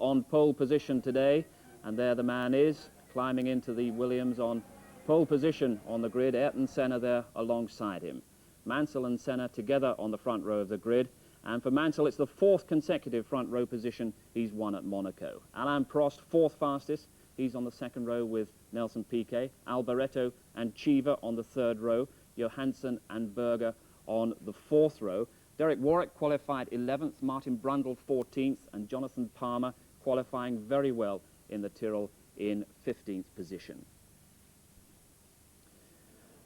on pole position today, and there the man is, climbing into the Williams on pole position on the grid. Ayrton Senna there alongside him. Mansell and Senna together on the front row of the grid, and for Mansell it's the 4th consecutive front row position he's won at Monaco. Alain Prost, 4th fastest, he's on the 2nd row with Nelson Piquet. Alboreto and Cheever on the 3rd row, Johansson and Berger on the 4th row. Derek Warwick qualified 11th, Martin Brundle 14th, and Jonathan Palmer qualifying very well in the Tyrrell in 15th position.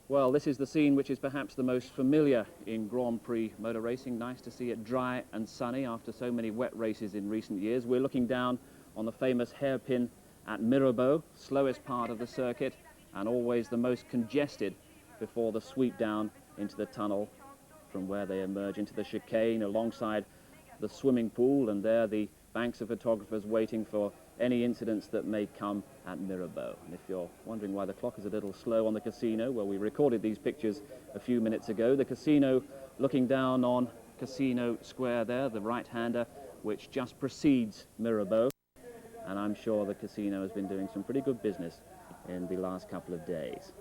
Well, this is the scene which is perhaps the most familiar in Grand Prix motor racing. Nice to see it dry and sunny after so many wet races in recent years. We're looking down on the famous hairpin at Mirabeau, slowest part of the circuit and always the most congested before the sweep down into the tunnel from where they emerge into the chicane alongside the swimming pool, and there the banks of photographers waiting for any incidents that may come at Mirabeau. And if you're wondering why the clock is a little slow on the casino, well, we recorded these pictures a few minutes ago. The casino looking down on Casino Square there, the right-hander, which just precedes Mirabeau. And I'm sure the casino has been doing some pretty good business in the last couple of days.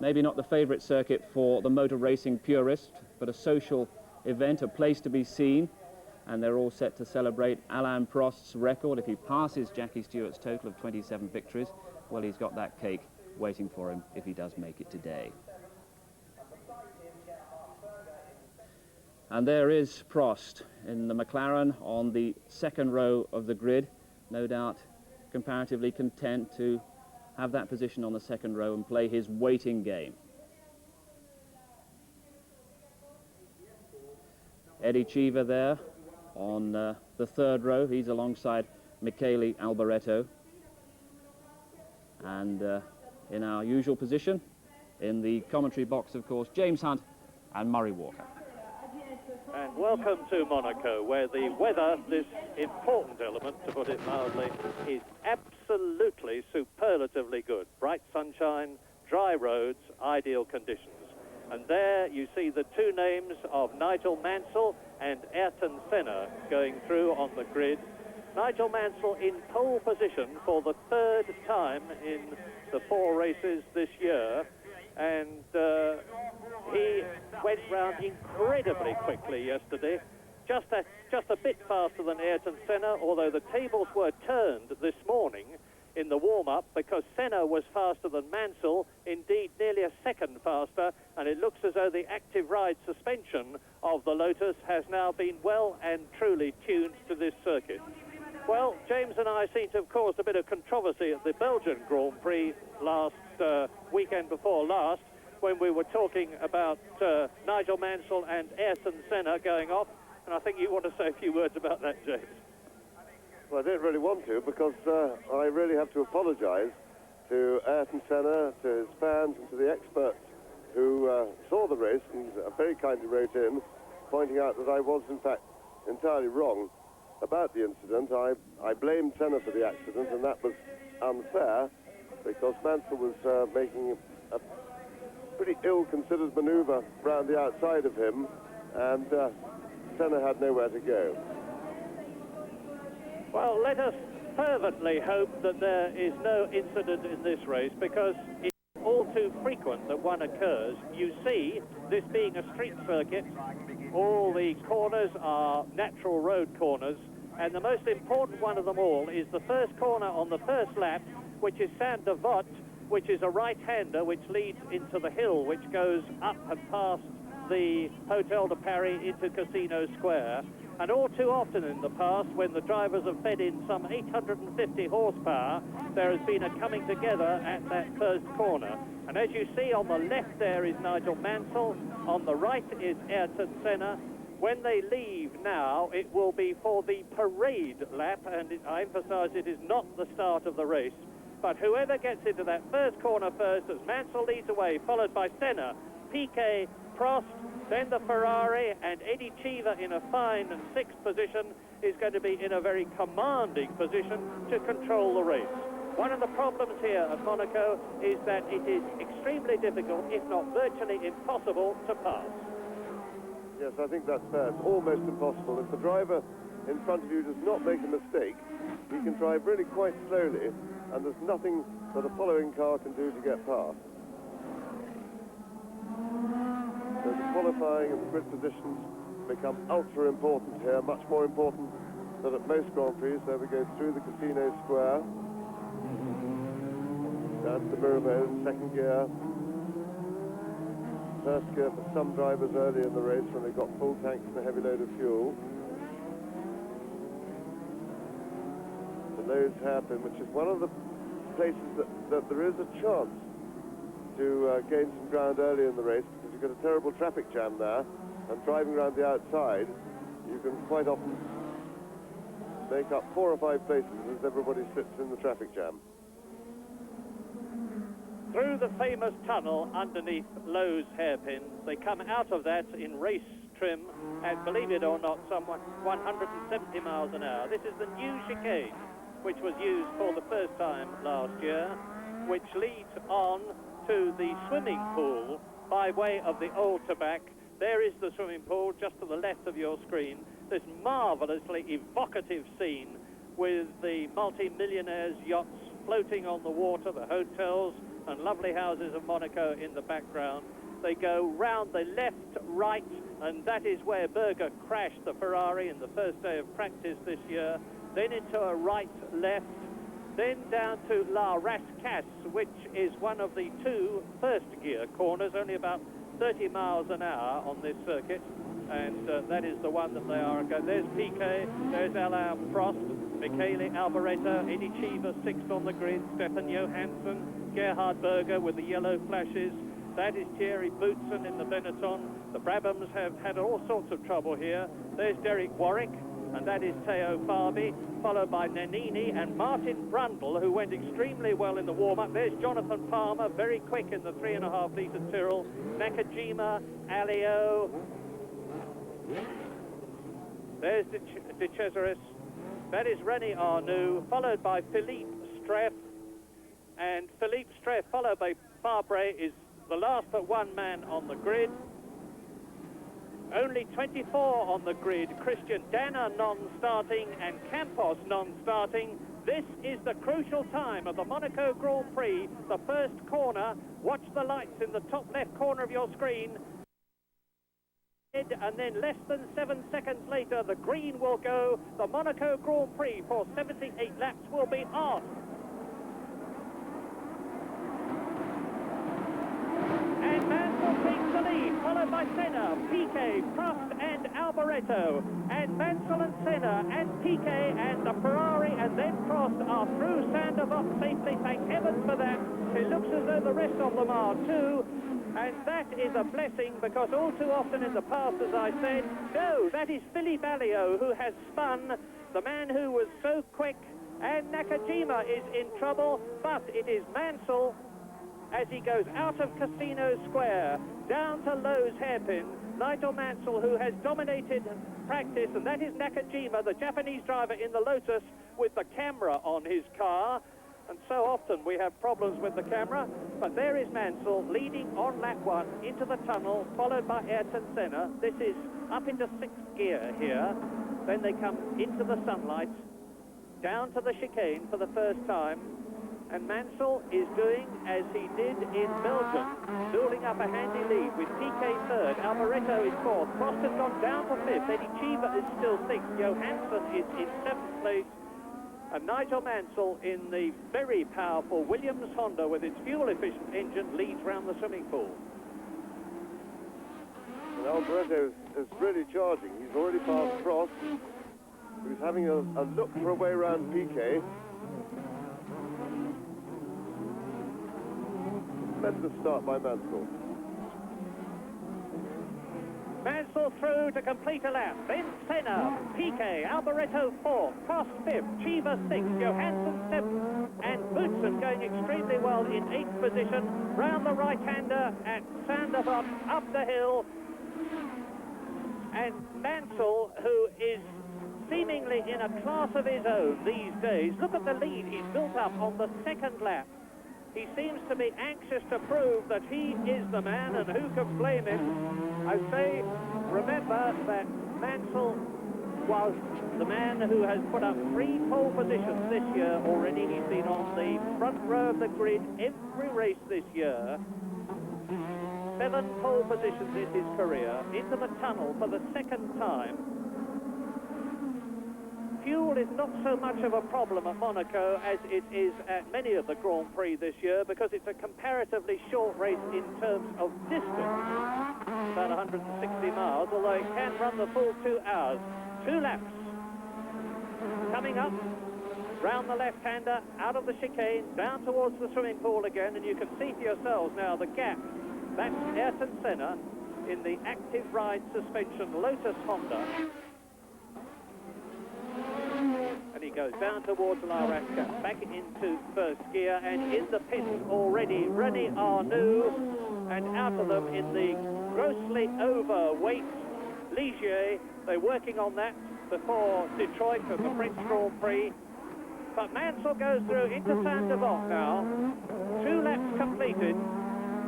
Maybe not the favourite circuit for the motor racing purist, but a social event, a place to be seen. And they're all set to celebrate Alain Prost's record. If he passes Jackie Stewart's total of 27 victories, well, he's got that cake waiting for him if he does make it today. And there is Prost in the McLaren on the 2nd row of the grid, no doubt comparatively content to have that position on the 2nd row and play his waiting game. Eddie Cheever there on the 3rd row. He's alongside Michele Alboreto. And in our usual position, in the commentary box, of course, James Hunt and Murray Walker. And welcome to Monaco, where the weather, this important element, to put it mildly, is absolutely superlatively good. Bright sunshine, dry roads, ideal conditions. And there you see the 2 names of Nigel Mansell and Ayrton Senna going through on the grid. Nigel Mansell in pole position for the 3rd time in the 4 races this year. And he went round incredibly quickly yesterday, just a bit faster than Ayrton Senna, although the tables were turned this morning in the warm-up because Senna was faster than Mansell, indeed nearly a second faster, and it looks as though the active ride suspension of the Lotus has now been well and truly tuned to this circuit. Well, James and I seem to have caused a bit of controversy at the Belgian Grand Prix last weekend before last, when we were talking about Nigel Mansell and Ayrton Senna going off, and I think you want to say a few words about that, James. Well, I don't really want to, because I really have to apologise to Ayrton Senna, to his fans and to the experts who saw the race and very kindly wrote in, pointing out that I was in fact entirely wrong about the incident. I blamed Senna for the accident, and that was unfair, because Mansell was making a pretty ill-considered manoeuvre round the outside of him, and Senna had nowhere to go. Well, let us fervently hope that there is no incident in this race, because it's all too frequent that one occurs. You see, this being a street circuit, all the corners are natural road corners, and the most important one of them all is the first corner on the first lap, which is Saint-Devote, which is a right-hander which leads into the hill, which goes up and past the Hotel de Paris into Casino Square. And all too often in the past, when the drivers have fed in some 850 horsepower, there has been a coming together at that first corner. And as you see, on the left there is Nigel Mansell, on the right is Ayrton Senna. When they leave now, it will be for the parade lap, and I emphasise it is not the start of the race. But whoever gets into that first corner first, as Mansell leads away, followed by Senna, Piquet, Prost, then the Ferrari, and Eddie Cheever in a fine 6th position, is going to be in a very commanding position to control the race. One of the problems here at Monaco is that it is extremely difficult, if not virtually impossible, to pass. Yes, I think that's fair. It's almost impossible. If the driver in front of you does not make a mistake, drive really quite slowly, and there's nothing that a following car can do to get past. So the qualifying and the grid positions become ultra important here, much more important than at most Grand Prix. So we go through the Casino Square, down to the Mirabeau, second gear. First gear for some drivers early in the race when they got full tanks and a heavy load of fuel. The Lotus hairpin, which is one of the places that there is a chance to gain some ground early in the race, because you've got a terrible traffic jam there, and driving around the outside, you can quite often make up 4 or 5 places as everybody sits in the traffic jam. Through the famous tunnel underneath Lowe's hairpin, they come out of that in race trim at, believe it or not, some 170 miles an hour. This is the new chicane, which was used for the first time last year, which leads on to the swimming pool by way of the old Tabac. There is the swimming pool just to the left of your screen. This marvelously evocative scene with the multi-millionaires' yachts floating on the water, the hotels and lovely houses of Monaco in the background. They go round the left, right, and that is where Berger crashed the Ferrari in the first day of practice this year. Then into a right, left, then down to La Rascasse, which is one of the 2 first-gear corners, only about 30 miles an hour on this circuit, and that is the one that they are going. There's Piquet, there's Alain Prost, Michele Alboreto, Eddie Cheever, 6th on the grid, Stefan Johansson, Gerhard Berger with the yellow flashes. That is Thierry Boutsen in the Benetton. The Brabhams have had all sorts of trouble here. There's Derek Warwick, and that is Teo Fabi, followed by Nannini and Martin Brundle, who went extremely well in the warm-up. There's Jonathan Palmer, very quick in the 3.5-litre Tyrrell. Nakajima, Alio. There's De Cesaris. That is René Arnoux, followed by Philippe Streff. And Philippe Streff, followed by Fabre, is the last but one man on the grid. Only 24 on the grid. Christian Danner non-starting and Campos non-starting. This is the crucial time of the Monaco Grand Prix. The first corner. Watch the lights in the top left corner of your screen. And then less than 7 seconds later, the green will go. The Monaco Grand Prix for 78 laps will be on. And Mansell takes the lead, followed by Senna, Piquet, Prost and Alboreto. And Mansell and Senna and Piquet and the Ferrari and then Prost are through Sandoval safely. Thank heavens for that. It looks as though the rest of them are too. And that is a blessing, because all too often in the past, as I said, no, that is Philippe Alliot who has spun, the man who was so quick, and Nakajima is in trouble, but it is Mansell as he goes out of Casino Square, down to Lowe's hairpin. Nigel Mansell, who has dominated practice, and that is Nakajima, the Japanese driver in the Lotus, with the camera on his car. And so often we have problems with the camera, but there is Mansell leading on lap 1 into the tunnel, followed by Ayrton Senna. This is up into 6th gear here. Then they come into the sunlight, down to the chicane for the first time. And Mansell is doing as he did in Belgium, building up a handy lead with Piquet 3rd, Alboreto is 4th, Prost has gone down to 5th, Eddie Cheever is still 6th, Johansson is in 7th place, and Nigel Mansell in the very powerful Williams Honda with its fuel-efficient engine leads round the swimming pool. And Alboreto is really charging. He's already passed Prost, who's having a look for a way around Piquet. Tremendous start by Mansell. Mansell through to complete a lap. Then Senna, Piquet, Alboreto 4th, Prost 5th, Cheever 6th, Johansson 7th, and Boutsen going extremely well in 8th position. Round the right-hander at Sandoval, up the hill. And Mansell, who is seemingly in a class of his own these days. Look at the lead he's built up on the 2nd lap. He seems to be anxious to prove that he is the man, and who can blame him? I say, remember that Mansell was the man who has put up 3 pole positions this year already. He's been on the front row of the grid every race this year. 7 pole positions in his career, into the tunnel for the 2nd time. Fuel is not so much of a problem at Monaco as it is at many of the Grand Prix this year, because it's a comparatively short race in terms of distance, about 160 miles, although it can run the full 2 hours. 2 laps. Coming up, round the left-hander, out of the chicane, down towards the swimming pool again, and you can see for yourselves now the gap. That's Ayrton Senna in the active ride suspension Lotus Honda. And he goes down towards La Rasca, back into first gear, and in the pits already René Arnoux, and out of them in the grossly overweight Ligier. They're working on that before Detroit at the French Grand Prix. But Mansell goes through into Saint-Devant now. 2 laps completed.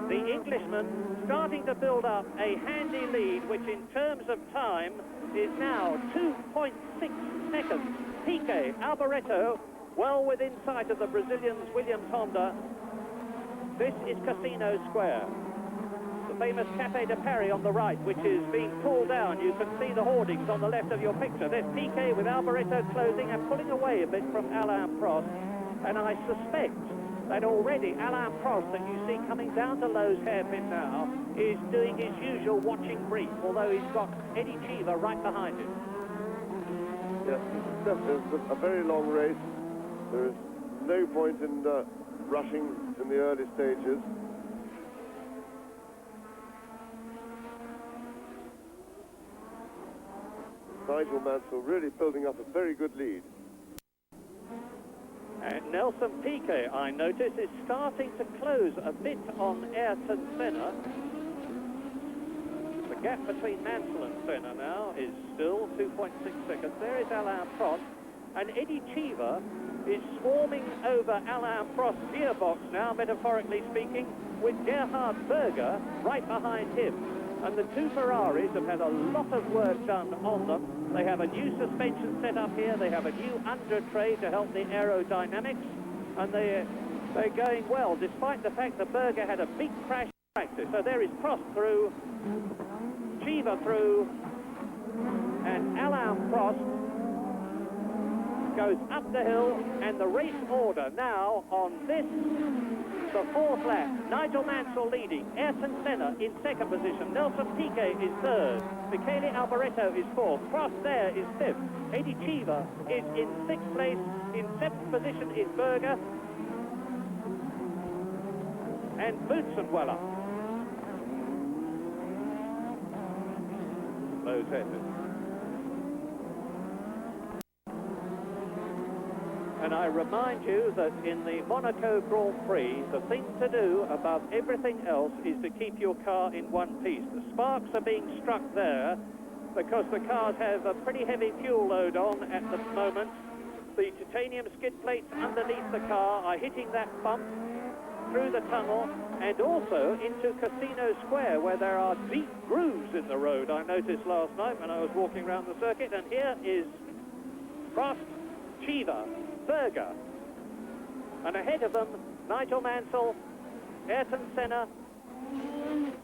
The Englishman starting to build up a handy lead, which in terms of time is now 2.6 seconds. Piquet, Alboreto, well within sight of the Brazilians' Williams Honda. This is Casino Square. The famous Café de Paris on the right, which is being pulled down. You can see the hoardings on the left of your picture. There's Piquet with Alboreto closing and pulling away a bit from Alain Prost. And I suspect that already Alain Prost, that you see coming down to Lowe's hairpin now, is doing his usual watching brief, although he's got Eddie Cheever right behind him. Yes, it's a very long race. There is no point in rushing in the early stages. Nigel Mansell really building up a very good lead. And Nelson Piquet, I notice, is starting to close a bit on Ayrton Senna. The gap between Mansell and Senna now is still 2.6 seconds. There is Alain Prost, and Eddie Cheever is swarming over Alain Prost's gearbox now, metaphorically speaking, with Gerhard Berger right behind him. And the 2 Ferraris have had a lot of work done on them. They have a new suspension set up here. They have a new under tray to help the aerodynamics. And they're going well, despite the fact that Berger had a big crash in practice. So there is Prost through, Cheever through, and Alain Prost goes up the hill. And the race order now on this, the 4th lap, Nigel Mansell leading, Ayrton Senna in 2nd position, Nelson Piquet is 3rd, Michele Alboreto is 4th, Prost there is 5th, Eddie Cheever is in 6th place, in 7th position is Berger, and Boutsenweller. Lowe's hairpin. And I remind you that in the Monaco Grand Prix, the thing to do above everything else is to keep your car in one piece. The sparks are being struck there because the cars have a pretty heavy fuel load on at the moment. The titanium skid plates underneath the car are hitting that bump through the tunnel and also into Casino Square, where there are deep grooves in the road. I noticed last night when I was walking around the circuit, and here is Prost, Cheever, Berger, and ahead of them Nigel Mansell, Ayrton Senna,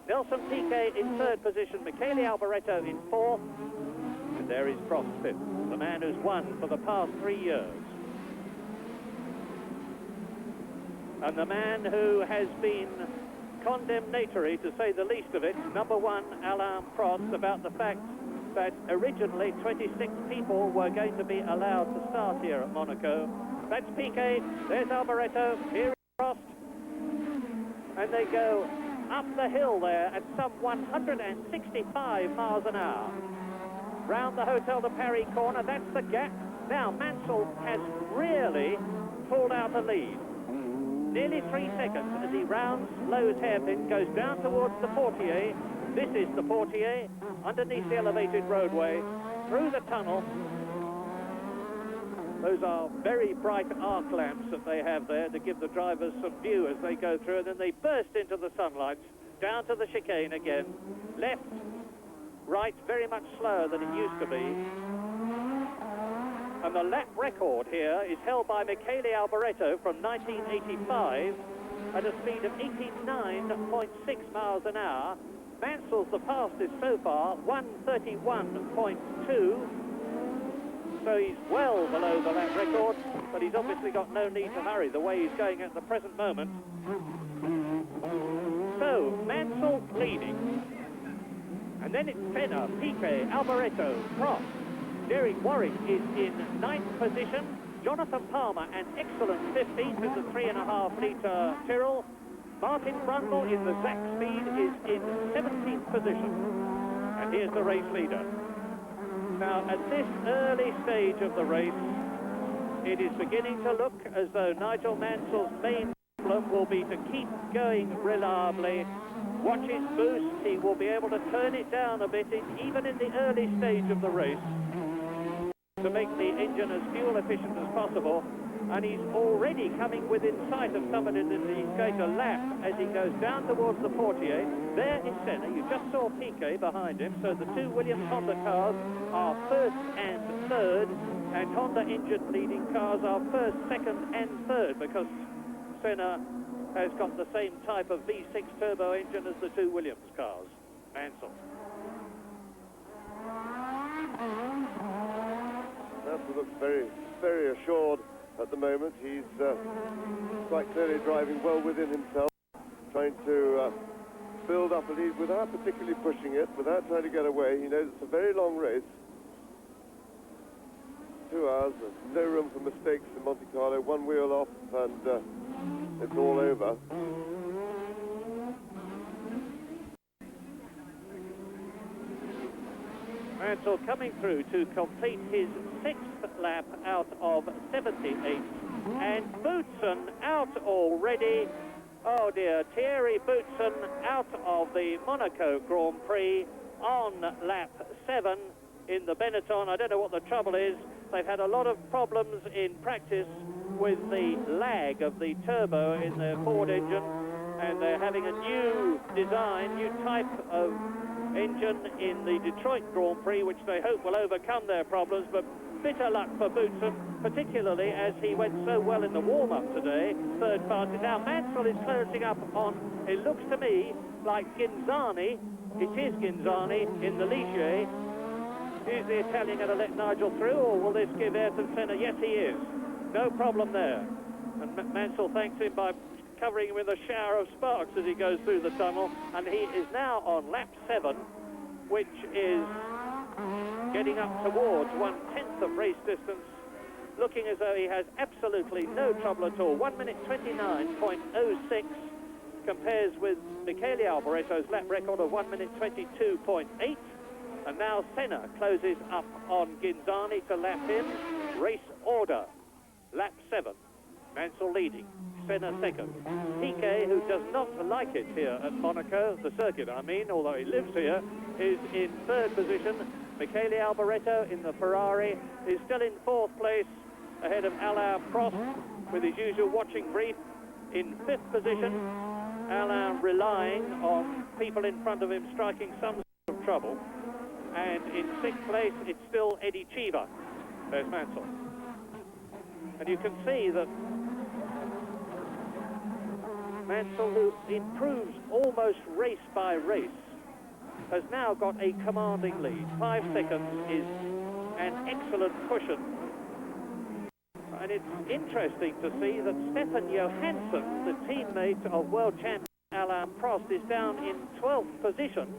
Nelson Piquet in 3rd position, Michele Alboreto in 4th, and there is Prost 5th, the man who's won for the past 3 years. And the man who has been condemnatory, to say the least of it, number 1, Alain Prost, about the fact that originally 26 people were going to be allowed to start here at Monaco. That's Piquet, there's Alboreto, here is Prost, and they go up the hill there at some 165 miles an hour. Round the Hotel de Paris corner, that's the gap. Now Mansell has really pulled out the lead. Nearly 3 seconds as he rounds Lowe's hairpin, goes down towards the Portier. This is the Portier, underneath the elevated roadway, through the tunnel. Those are very bright arc lamps that they have there to give the drivers some view as they go through, and then they burst into the sunlight, down to the chicane again, left, right, very much slower than it used to be. And the lap record here is held by Michele Alboreto from 1985 at a speed of 89.6 miles an hour. Mansell's the fastest so far, 1:31.2. So he's well below the lap record, but he's obviously got no need to hurry the way he's going at the present moment. So, Mansell leading. And then it's Senna, Piquet, Alboreto, Prost. Derek Warwick is in 9th position. Jonathan Palmer, an excellent 15th in the 3.5-litre Tyrrell. Martin Brundle in the Zach Speed is in 17th position. And here's the race leader. Now, at this early stage of the race, it is beginning to look as though Nigel Mansell's main problem will be to keep going reliably. Watch his boost. He will be able to turn it down a bit, even in the early stage of the race, to make the engine as fuel efficient as possible. And he's already coming within sight of somebody that he's going to lap as he goes down towards the portier. There is Senna. You just saw Piquet behind him. So the two Williams Honda cars are first and third, and Honda engine leading cars are first, second and third, because Senna has got the same type of V6 turbo engine as the two Williams cars. Mansell. Mansell looks very, very assured at the moment. He's quite clearly driving well within himself, trying to build up a lead without particularly pushing it, without trying to get away. He knows it's a very long race. 2 hours, there's no room for mistakes in Monte Carlo. One wheel off and it's all over. Mansell coming through to complete his 6th lap out of 78. And Boutsen out already. Oh dear, Thierry Boutsen out of the Monaco Grand Prix on lap 7 in the Benetton. I don't know what the trouble is. They've had a lot of problems in practice with the lag of the turbo in their Ford engine, and they're having a new design, new type of engine in the Detroit Grand Prix, which they hope will overcome their problems. But bitter luck for Boutsen, particularly as he went so well in the warm-up today, third fastest. Now Mansell is closing up on, it looks to me like Ghinzani. It is Ghinzani in the Ligier. Is the Italian going to let Nigel through, or will this give Ayrton Senna? Yes, he is. No problem there. And Mansell thanks him by covering him with a shower of sparks as he goes through the tunnel. And he is now on lap 7, which is getting up towards 1/10 of race distance, looking as though he has absolutely no trouble at all. 1 minute 29.06 compares with Michele Alboreto's lap record of 1 minute 22.8. And now Senna closes up on Ghinzani to lap him. Race order. Lap 7. Mansell leading. Senna second. Piquet, who does not like it here at Monaco, the circuit I mean, although he lives here, is in 3rd position. Michele Alboreto in the Ferrari is still in 4th place, ahead of Alain Prost with his usual watching brief. In 5th position, Alain relying on people in front of him striking some sort of trouble. And in 6th place, it's still Eddie Cheever. There's Mansell. And you can see that Mansell, who improves almost race by race, has now got a commanding lead. 5 seconds is an excellent cushion. And it's interesting to see that Stefan Johansson, the teammate of world champion Alain Prost, is down in 12th position,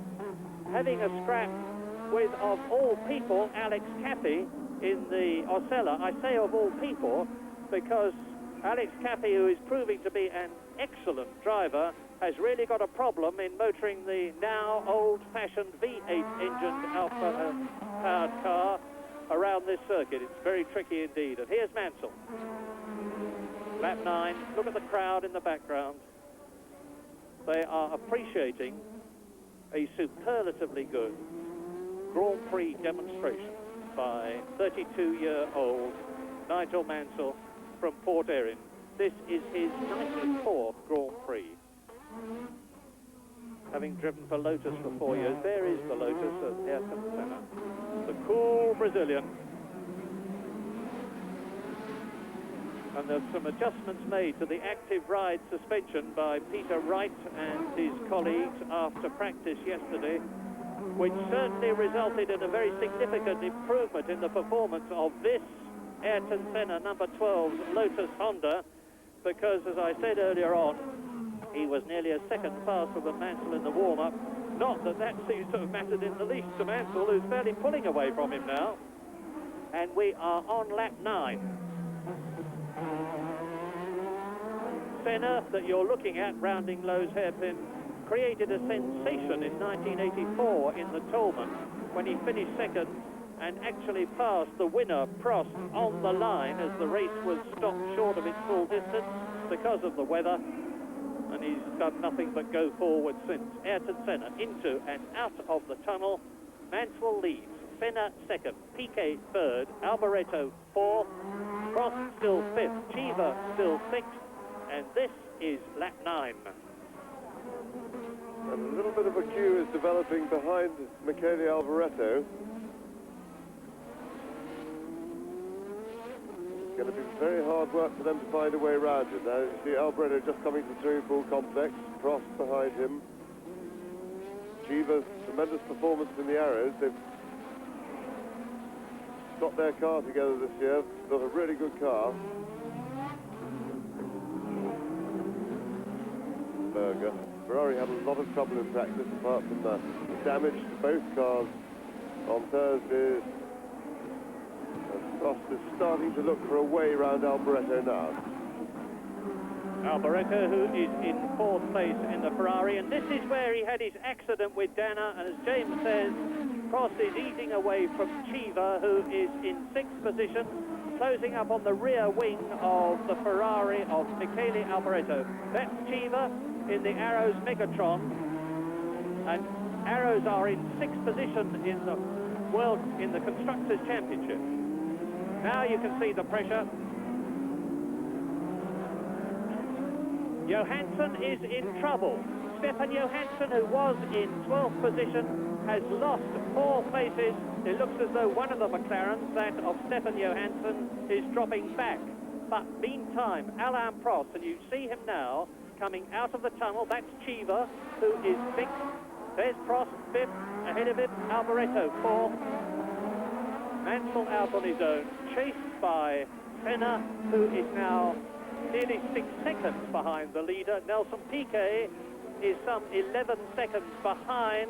having a scrap with, of all people, Alex Cappy in the Osella. I say of all people because Alex Cappy, who is proving to be an excellent driver, has really got a problem in motoring the now old-fashioned V8 engined Alfa-powered car around this circuit. It's very tricky indeed. And here's Mansell. Lap 9. Look at the crowd in the background. They are appreciating a superlatively good Grand Prix demonstration by 32-year-old Nigel Mansell from Port Erin. This is his 94th Grand Prix. Having driven for Lotus for 4 years, there is the Lotus of Ayrton Senna, the cool Brazilian. And there's some adjustments made to the active ride suspension by Peter Wright and his colleagues after practice yesterday, which certainly resulted in a very significant improvement in the performance of this Ayrton Senna number 12's Lotus Honda, because, as I said earlier on, he was nearly a second faster than Mansell in the warm-up. Not that that seems to have mattered in the least to Mansell, who's fairly pulling away from him now. And we are on lap 9. Senna, that you're looking at, rounding Lowe's hairpin, created a sensation in 1984 in the Tolman when he finished second and actually passed the winner, Prost, on the line as the race was stopped short of its full distance because of the weather. And he's done nothing but go forward since. Ayrton Senna into and out of the tunnel. Mansell leads. Senna second. Piquet third. Alboreto fourth. Prost still fifth. Cheever still sixth. And this is lap 9. And a little bit of a queue is developing behind Michele Alboreto. It's going to be very hard work for them to find a way around it. Now you see Alboreto just coming to the swimming pool complex, Prost behind him. Cheever's tremendous performance in the Arrows. They've got their car together this year, got a really good car. Berger. Ferrari had a lot of trouble in practice, apart from the damage to both cars on Thursday. And Prost is starting to look for a way around Alboreto now. Alboreto, who is in 4th place in the Ferrari, and this is where he had his accident with Dana, and as James says, Prost is easing away from Cheever, who is in 6th position, closing up on the rear wing of the Ferrari of Michele Alboreto. That's Cheever in the Arrows Megatron, and Arrows are in 6th position in the world, in the Constructors' Championship. Now you can see the pressure. Johansson is in trouble. Stefan Johansson, who was in 12th position, has lost 4 places. It looks as though one of the McLarens, that of Stefan Johansson, is dropping back. But meantime, Alain Prost, and you see him now, coming out of the tunnel. That's Cheever, who is 6th. There's Prost, 5th. Ahead of him, Alboreto, 4th. Mansell out on his own, chased by Senna, who is now nearly 6 seconds behind the leader. Nelson Piquet is some 11 seconds behind.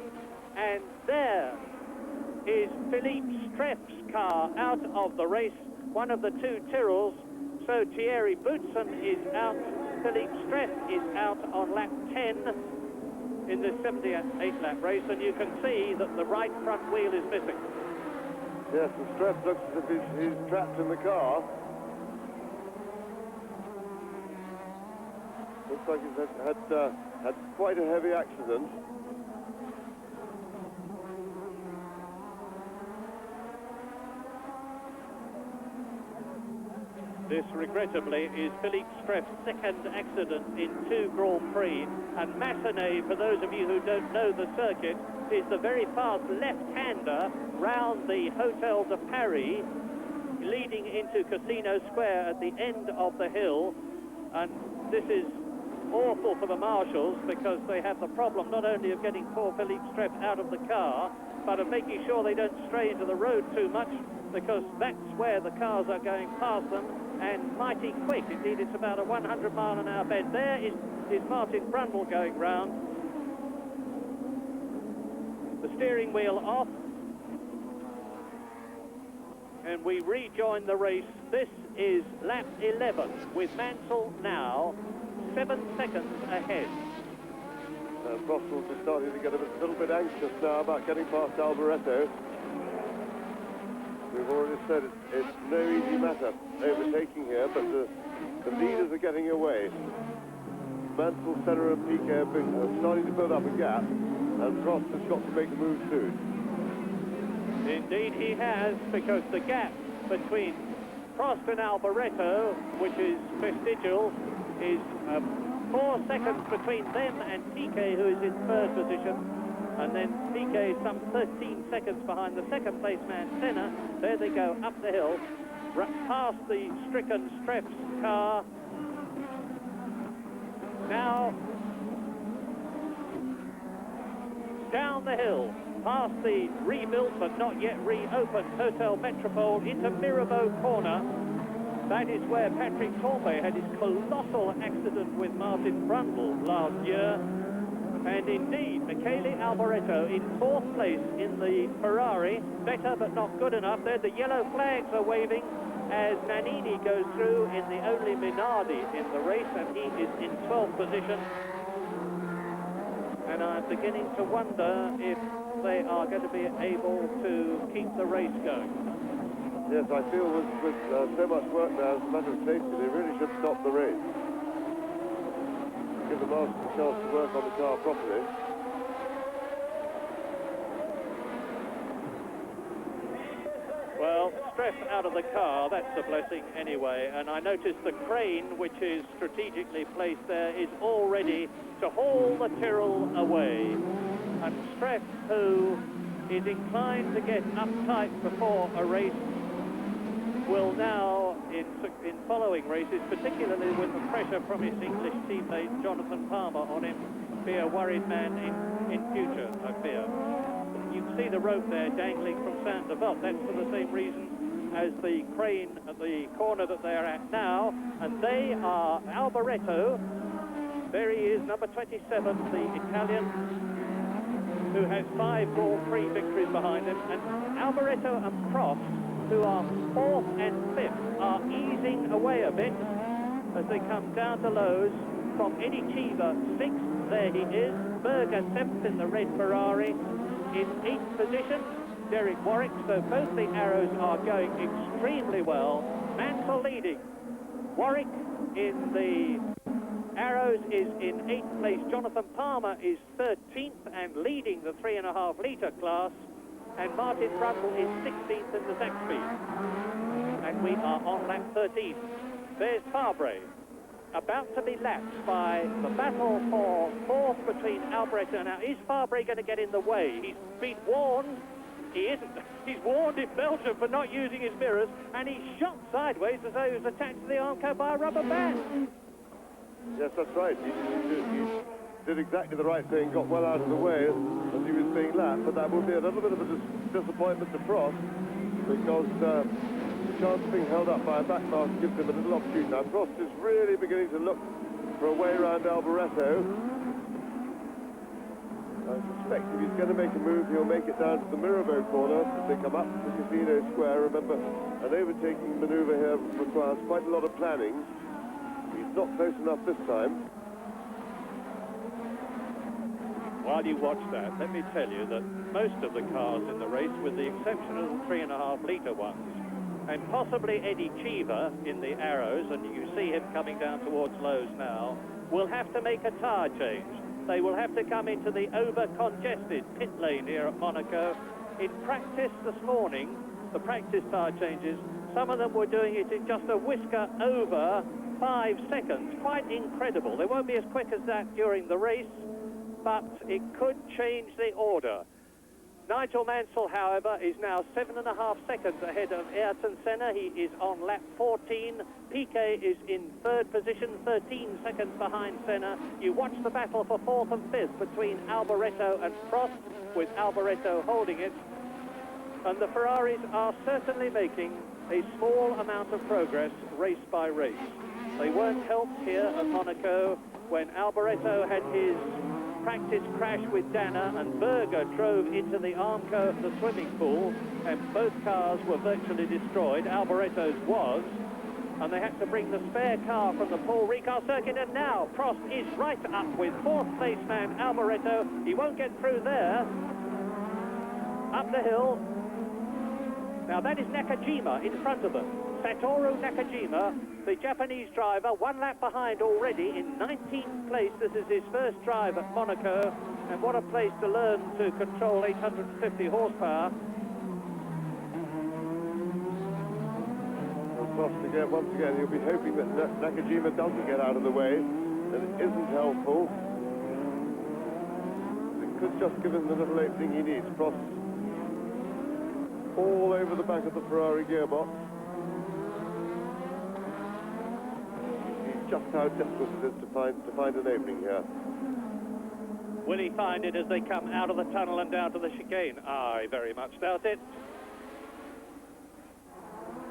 And there is Philippe Streff's car out of the race, one of the 2 Tyrrells. So Thierry Boutsen is out. Philippe Streff is out on lap 10 in this 78 lap race, and you can see that the right front wheel is missing. Yes, and Streff looks as if he's trapped in the car. Looks like he's had quite a heavy accident. This, regrettably, is Philippe Streff's 2nd accident in 2 Grand Prix. And Massenet, for those of you who don't know the circuit, is the very fast left-hander round the Hotel de Paris, leading into Casino Square at the end of the hill. And this is awful for the marshals, because they have the problem not only of getting poor Philippe Streff out of the car, but of making sure they don't stray into the road too much, because that's where the cars are going past them, and mighty quick. Indeed, it's about a 100-mile-an-hour bend. There is Martin Brundle going round. The steering wheel off, and we rejoin the race. This is lap 11, with Mansell now 7 seconds ahead. Prost will be starting to get a little bit anxious now about getting past Alboreto. We've already said it's no easy matter overtaking here, but the leaders are getting away. Mansell, Senna and Piquet are starting to build up a gap, and Prost has got to make a move soon. Indeed he has, because the gap between Prost and Alboreto, which is vestigial, is 4 seconds between them and Piquet, who is in 3rd position, and then Piquet some 13 seconds behind the 2nd place man, Senna. There they go up the hill. past the stricken Streff's car. Now down the hill, past the rebuilt but not yet reopened Hotel Metropole into Mirabeau Corner. That is where Patrick Tambay had his colossal accident with Martin Brundle last year. And indeed, Michele Alboreto in 4th place in the Ferrari. Better but not good enough. There, the yellow flags are waving as Nannini goes through in the only Minardi in the race, and he is in 12th position. And I'm beginning to wonder if they are going to be able to keep the race going. Yes, I feel with so much work now, as a matter of safety, they really should stop the race. Give the marshals a chance to work on the car properly. Well, Streff out of the car, that's a blessing anyway. And I noticed the crane, which is strategically placed there, is all ready to haul the Tyrrell away. And Streff, who is inclined to get uptight before a race, will now, in following races, particularly with the pressure from his English teammate Jonathan Palmer on him, be a worried man in future, I fear. You can see the rope there dangling from Saint-Devote. That's for the same reason as the crane at the corner that they're at now. And they are Alboreto. There he is, number 27, the Italian, who has 5 Grand Prix victories behind him. And Alboreto and Prost, who are 4th and 5th, are easing away a bit as they come down to Lowe's. From Eddie Cheever, 6th, there he is. Berger, 7th in the red Ferrari. In 8th position, Derek Warwick, so both the arrows are going extremely well. Mansell leading. Warwick in the arrows is in 8th place. Jonathan Palmer is 13th and leading the 3.5 litre class. And Martin Brundle is 16th in the Zaxby. And we are on lap 13. There's Fabre, about to be lapped by the battle for 4th between Alboreto and now. Is Fabre going to get in the way? He's been warned. He isn't. He's warned in Belgium for not using his mirrors, and he's shot sideways as though he was attached to the Armco by a rubber band. Yes, that's right. He did exactly the right thing, got well out of the way as he was being lapped, but that will be a little bit of a disappointment to Prost, because the chance of being held up by a back mark gives him a little opportunity. Now, Prost is really beginning to look for a way around Alboreto. I suspect if he's going to make a move, he'll make it down to the Mirabeau corner as they come up to Casino Square. Remember, an overtaking manoeuvre here requires quite a lot of planning. He's not close enough this time. While you watch that, let me tell you that most of the cars in the race, with the exception of the 3.5 litre ones, and possibly Eddie Cheever in the arrows, and you see him coming down towards Lowe's now, will have to make a tyre change. They will have to come into the over-congested pit lane here at Monaco. In practice this morning, the practice tyre changes, some of them were doing it in just a whisker over 5 seconds. Quite incredible. They won't be as quick as that during the race, but it could change the order. Nigel Mansell, however, is now 7.5 seconds ahead of Ayrton Senna. He is on lap 14. Piquet is in 3rd position, 13 seconds behind Senna. You watch the battle for 4th and 5th between Alboreto and Prost, with Alboreto holding it. And the Ferraris are certainly making a small amount of progress race by race. They weren't helped here at Monaco when Alboreto had his practice crash with Dana and Berger drove into the Armco at the swimming pool, and both cars were virtually destroyed. Alboreto's was, and they had to bring the spare car from the Paul Ricard circuit, and now Prost is right up with 4th place man Alboreto. He won't get through there. Up the hill. Now that is Nakajima in front of them. Satoru Nakajima, the Japanese driver, 1 lap behind already in 19th place. This is his first drive at Monaco, and what a place to learn to control 850 horsepower. Once again, he'll be hoping that Nakajima doesn't get out of the way, and it isn't helpful. It could just give him the little opening he needs. Prost all over the back of the Ferrari gearbox. just how difficult it is to find an opening here. Will he find it as they come out of the tunnel and down to the chicane? I very much doubt it.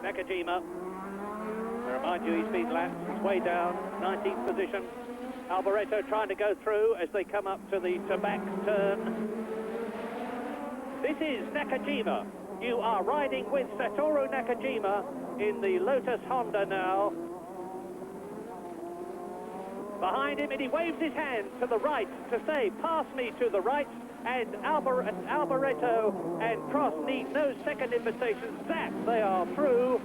Nakajima, I remind you, he's been lapped. He's way down, 19th position. Alboreto trying to go through as they come up to the Tabac turn. This is Nakajima. You are riding with Satoru Nakajima in the Lotus Honda now. Behind him, and he waves his hand to the right to say, pass me to the right, and Alboreto and Prost need no second invitations. That they are through,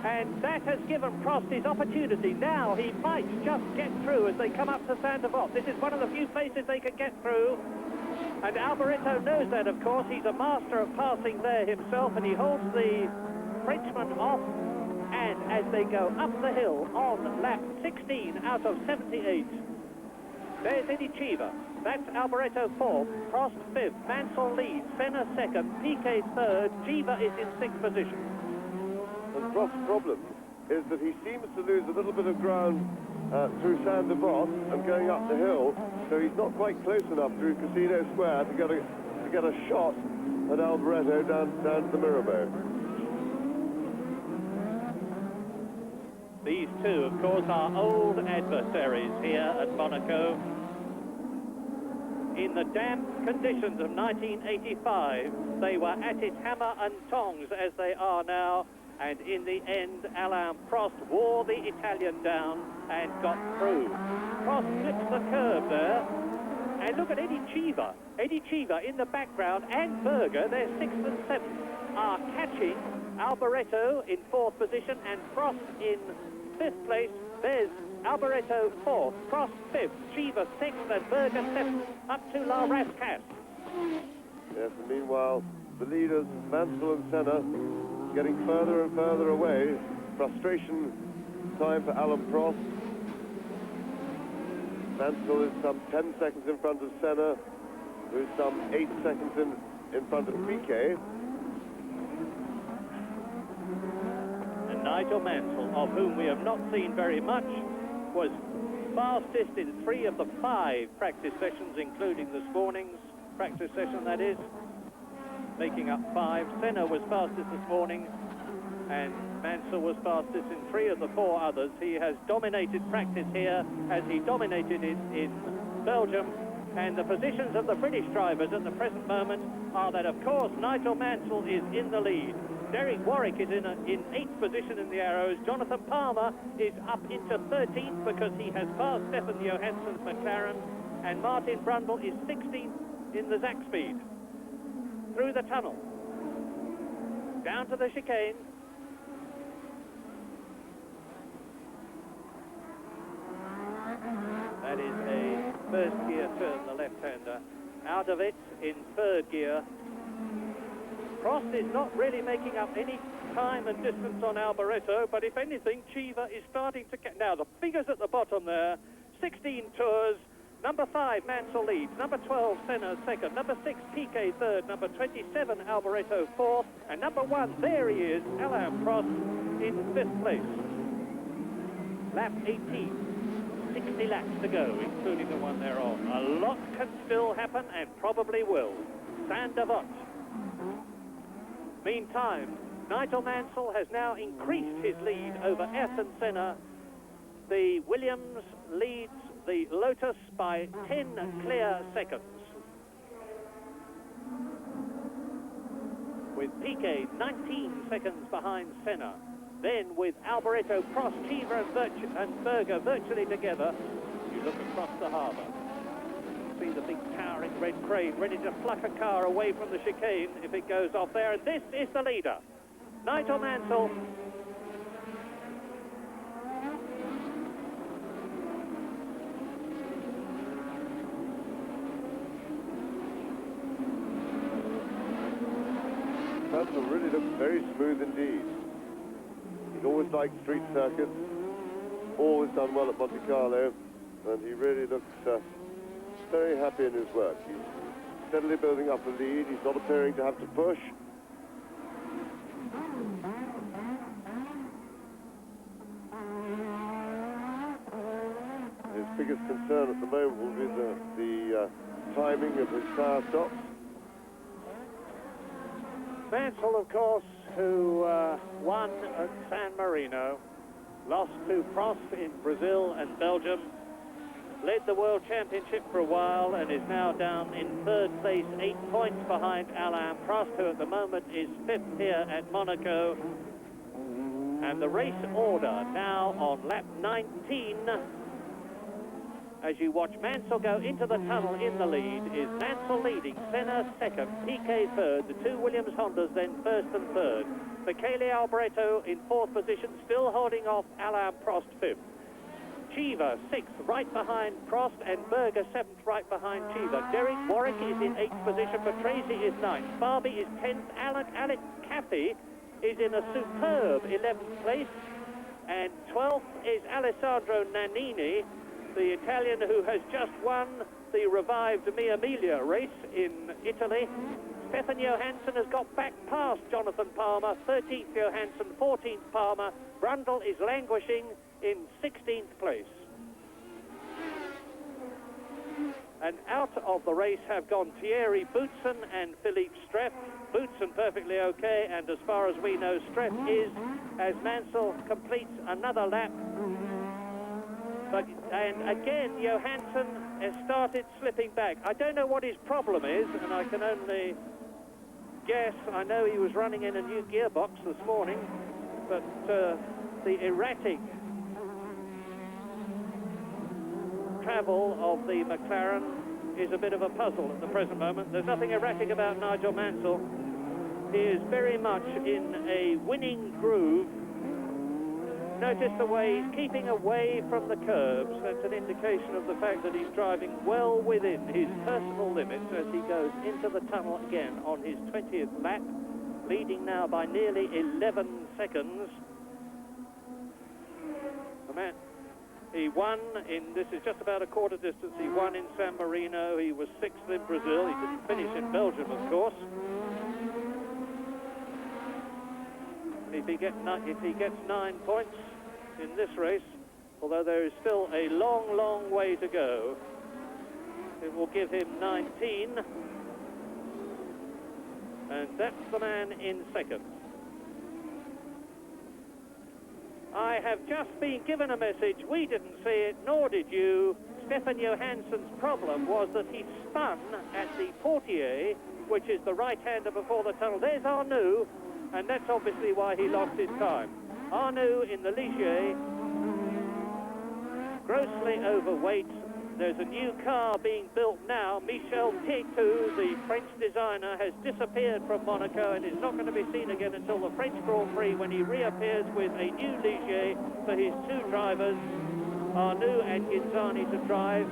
and that has given Prost his opportunity. Now he might just get through as they come up to Saint-Avold. This is one of the few places they can get through, and Alboreto knows that, of course. He's a master of passing there himself, and he holds the Frenchman off. And as they go up the hill on lap 16 out of 78, there's Chiva. That's Alboreto fourth, Prost fifth, Mansell leads, Senna second, Piquet third, Chiva is in sixth position. And Prost's problem is that he seems to lose a little bit of ground through Saint-Avold and going up the hill, so he's not quite close enough through Casino Square to get a shot at Alboreto down to the Mirabeau. These two, of course, are old adversaries here at Monaco. In the damp conditions of 1985, they were at it hammer and tongs as they are now, and in the end, Alain Prost wore the Italian down and got through. Prost flips the curve there, and look at Eddie Chiva. Eddie Chiva in the background, and Berger, they're 6th and 7th, are catching Alboreto in 4th position and Prost in 5th place. There's Alboreto 4th, Prost 5th, Chiva 6th, and Berger 7th, up to La Rascasse. Yes, and meanwhile, the leaders, Mansell and Senna, getting further and further away. Frustration time for Alain Prost. Mansell is some 10 seconds in front of Senna, who is some 8 seconds in front of Piquet. Nigel Mansell, of whom we have not seen very much, was fastest in 3 of the 5 practice sessions, including this morning's practice session, that is, making up 5. Senna was fastest this morning, and Mansell was fastest in 3 of the 4 others. He has dominated practice here, as he dominated it in Belgium, and the positions of the British drivers at the present moment are that, of course, Nigel Mansell is in the lead. Derek Warwick is in 8th position in the Arrows. Jonathan Palmer is up into 13th because he has passed Stefan Johansson's McLaren, and Martin Brundle is 16th in the Zakspeed. Through the tunnel, down to the chicane. That is a first gear turn, the left-hander. Out of it in 3rd gear. Prost is not really making up any time and distance on Alboreto, but if anything, Chiva is starting to get... Now, the figures at the bottom there, 16 tours, number 5, Mansell leads, number 12, Senna second, number 6, Piquet third, number 27, Alboreto fourth, and number 1, there he is, Alain Prost, in 5th place. Lap 18, 60 laps to go, including the one they're on. A lot can still happen, and probably will. Saint-Avold. Meantime, Nigel Mansell has now increased his lead over Ayrton Senna. The Williams leads the Lotus by 10 clear seconds, with Piquet 19 seconds behind Senna. Then with Alboreto, Prost, Chiva and Berger virtually together, you look across the harbour. See the big towering red crane ready to pluck a car away from the chicane if it goes off there, and this is the leader, Nigel Mansell. Mansell really looks very smooth indeed. He's always liked street circuits, always done well at Monte Carlo, and he really looks very happy in his work. He's steadily building up the lead. He's not appearing to have to push. biggest concern at the moment will be the timing of his tyre stops. Mansell, of course, who won at San Marino, lost to Prost in Brazil and Belgium, led the World Championship for a while and is now down in third place, 8 points behind Alain Prost, who at the moment is fifth here at Monaco. And the race order now on lap 19, as you watch Mansell go into the tunnel in the lead, is Mansell leading, Senna second, Piquet third, the two Williams Hondas then first and third. Michele Alboreto in fourth position, still holding off Alain Prost fifth. Cheever sixth, right behind Prost, and Berger seventh, right behind Cheever. Derek Warwick is in eighth position, but Tracy is ninth. Barbie is 10th, Alec Caffey is in a superb 11th place, and 12th is Alessandro Nannini, the Italian who has just won the revived Mia Emilia race in Italy. Stefan Johansson has got back past Jonathan Palmer, 13th Johansson, 14th Palmer. Brundle is languishing in 16th place. And out of the race have gone Thierry Boutsen and Philippe Streff. Boutsen perfectly okay, and as far as we know, Streff is, as Mansell completes another lap. And again, Johansson has started slipping back. I don't know what his problem is, and I can only guess. I know he was running in a new gearbox this morning, but the erratic travel of the McLaren is a bit of a puzzle at the present moment. There's nothing erratic about Nigel Mansell. He is very much in a winning groove. Notice the way he's keeping away from the curbs. That's an indication of the fact that he's driving well within his personal limits as he goes into the tunnel again on his 20th lap, leading now by nearly 11 seconds. The man, he won this is just about a quarter distance. He won in San Marino. He was sixth in Brazil. He didn't finish in Belgium, of course. If he gets 9 points in this race, although there is still a long, long way to go, it will give him 19. And that's the man in second. I have just been given a message. We didn't see it, nor did you. Stefan Johansson's problem was that he spun at the Portier, which is the right-hander before the tunnel. There's Arnoux, and that's obviously why he lost his time. Arnoux in the Ligier, grossly overweight. There's a new car being built now. Michel Tétou, the French designer, has disappeared from Monaco and is not going to be seen again until the French Grand Prix, when he reappears with a new Ligier for his two drivers, Arnoux and Ghinzani, to drive.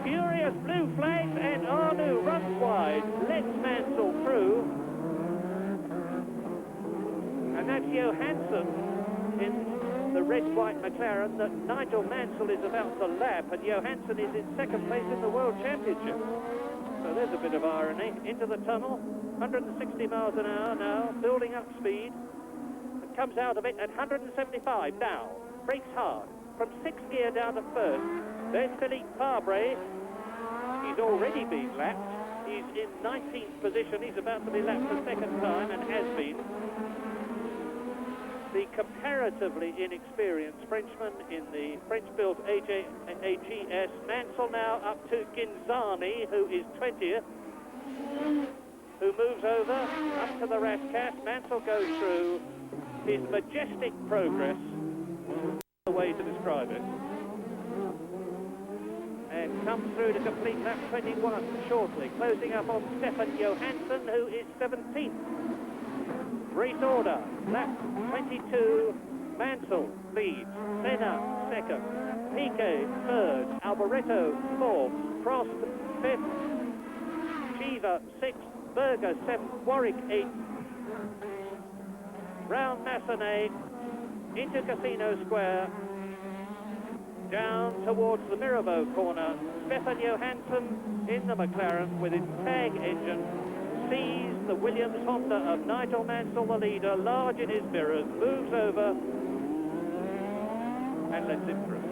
Furious blue flags, and Arnoux runs wide, lets Mansell through. And that's Johansson in the red-white McLaren that Nigel Mansell is about to lap, and Johansson is in second place in the World Championship. So there's a bit of irony. Into the tunnel, 160 miles an hour now, building up speed. It comes out of it at 175 now. Brakes hard, from sixth gear down to first. There's Philippe Fabre. He's already been lapped. He's in 19th position. He's about to be lapped a second time, and has been. The comparatively inexperienced Frenchman in the French-built AGS. Mansell now up to Ghinzani, who is 20th, who moves over up to the Rascasse. Mansell goes through his majestic progress, the way to describe it, and comes through to complete lap 21 shortly, closing up on Stefan Johansson, who is 17th. Race order, lap 22, Mansell leads, Senna second, Piquet third, Alboreto fourth, Prost fifth, Cheever sixth, Berger seventh, Warwick eighth. Round Massenet, into Casino Square, down towards the Mirabeau corner. Stefan Johansson in the McLaren with its tag engine sees the Williams Honda of Nigel Mansell, the leader, large in his mirrors, moves over, and lets him through.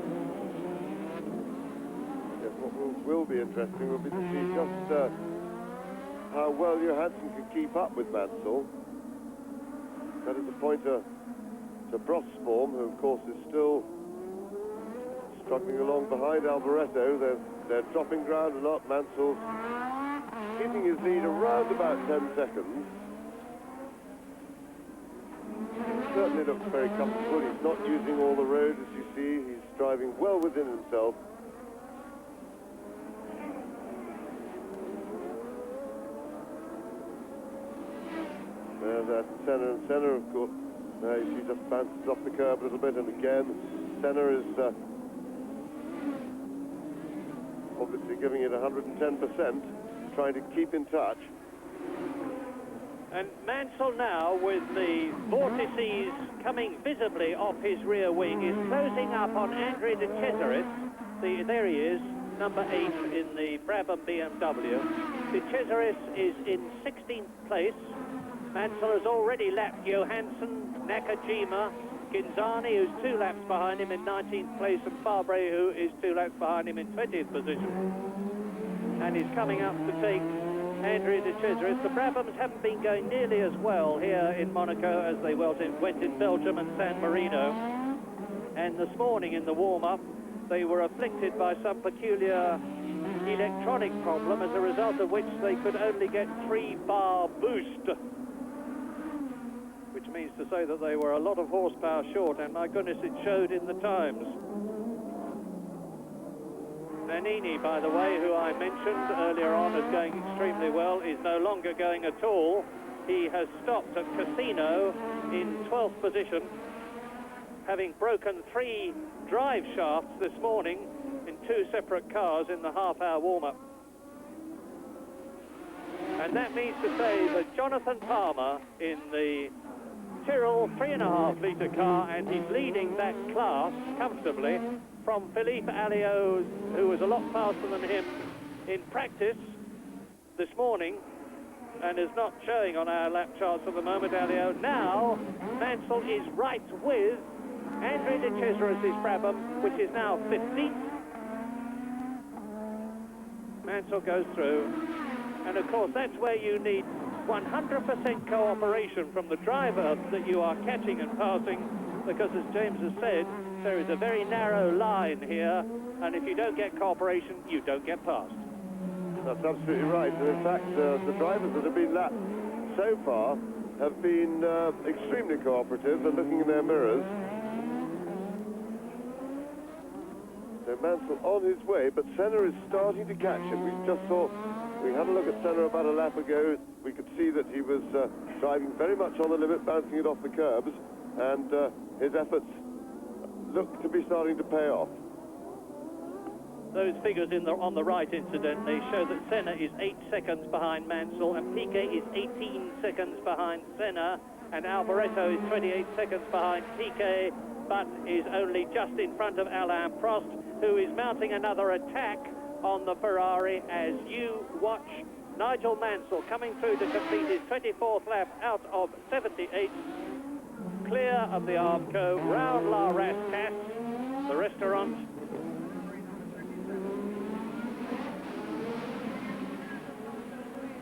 Yes, what will be interesting will be to see just how well Johansson can keep up with Mansell. That is a pointer to Prost's form, who of course is still struggling along behind Alboreto. They're dropping ground a lot. Mansell's keeping his lead around about 10 seconds. He certainly looks very comfortable. He's not using all the road, as you see. He's driving well within himself. There's Senna, and Senna, of course, she just bounces off the curb a little bit, and again, Senna is obviously giving it 110%, trying to keep in touch. And Mansell now, with the vortices coming visibly off his rear wing, is closing up on Andrea de Cesaris. There he is, number 8 in the Brabham BMW. De Cesaris is in 16th place. Mansell has already lapped Johansson, Nakajima, Ginzani, who's 2 laps behind him in 19th place, and Fabre, who is 2 laps behind him in 20th position. And he's coming up to take Andrea de Cesaris. The Brabhams haven't been going nearly as well here in Monaco as they went in Belgium and San Marino. And this morning in the warm-up, they were afflicted by some peculiar electronic problem, as a result of which they could only get 3-bar boost, which means to say that they were a lot of horsepower short, and my goodness, it showed in the times. Nannini, by the way, who I mentioned earlier on as going extremely well, is no longer going at all. He has stopped at Casino in 12th position, having broken 3 drive shafts this morning in 2 separate cars in the half-hour warm-up. And that means to say that Jonathan Palmer in the Tyrrell 3.5-litre car, and he's leading that class comfortably from Philippe Alliot, who was a lot faster than him in practice this morning and is not showing on our lap charts at the moment, Alliot. Now Mansell is right with Andrea de Cesaris' Brabham, which is now 15th. Mansell goes through, and of course that's where you need 100% cooperation from the driver that you are catching and passing, because as James has said, there is a very narrow line here, and if you don't get cooperation, you don't get past. That's absolutely right. And in fact, the drivers that have been lapped so far have been extremely cooperative and looking in their mirrors. So Mansell on his way, but Senna is starting to catch him. We had a look at Senna about a lap ago. We could see that he was driving very much on the limit, bouncing it off the curbs, and his efforts look to be starting to pay off. Those figures on the right, incidentally, show that Senna is 8 seconds behind Mansell, and Piquet is 18 seconds behind Senna, and Alboreto is 28 seconds behind Piquet, but is only just in front of Alain Prost, who is mounting another attack on the Ferrari as you watch Nigel Mansell coming through to complete his 24th lap out of 78, clear of the Armco, round La Rascasse, the restaurant.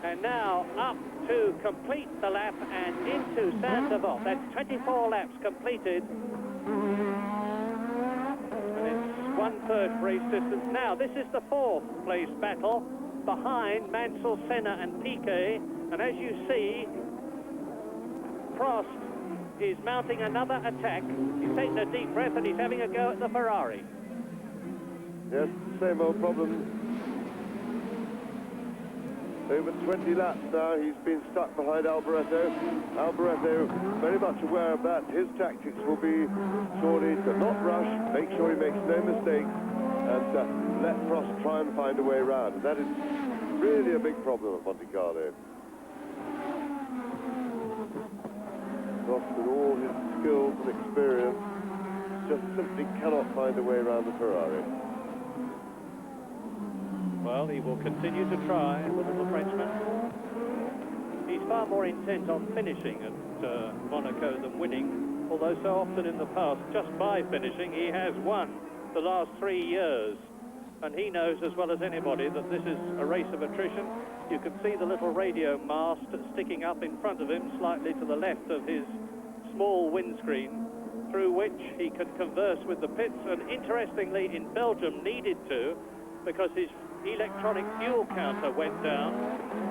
And now up to complete the lap and into Saint-Devant. That's 24 laps completed. And it's 1/3 race distance. Now, this is the 4th place battle behind Mansell, Senna and Piquet. And as you see, Prost is mounting another attack. He's taking a deep breath and he's having a go at the Ferrari. Yes, same old problem. Over 20 laps now, he's been stuck behind Alboreto. Alboreto, very much aware of that. His tactics will be surely to not rush, make sure he makes no mistakes, and let Prost try and find a way around. And that is really a big problem at Monte Carlo. Prost, with all his skills and experience, just simply cannot find a way around the Ferrari. Well, he will continue to try, the little Frenchman. He's far more intent on finishing at Monaco than winning. although so often in the past, just by finishing, he has won the last 3 years. And he knows as well as anybody that this is a race of attrition. You can see the little radio mast sticking up in front of him, slightly to the left of his small windscreen, through which he can converse with the pits. And interestingly, in Belgium, needed to, because his electronic fuel counter went down.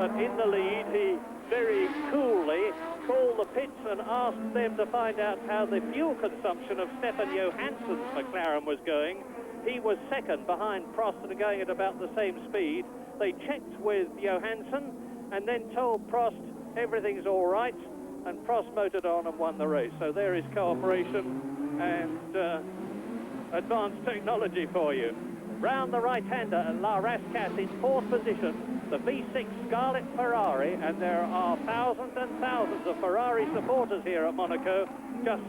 But in the lead, he very coolly called the pits and asked them to find out how the fuel consumption of Stefan Johansson's McLaren was going. He was second behind Prost and going at about the same speed. They checked with Johansson and then told Prost everything's all right, and Prost motored on and won the race. So there is cooperation and advanced technology for you. Round the right-hander, La Rascasse in fourth position, the V6 Scarlet Ferrari, and there are thousands and thousands of Ferrari supporters here at Monaco, just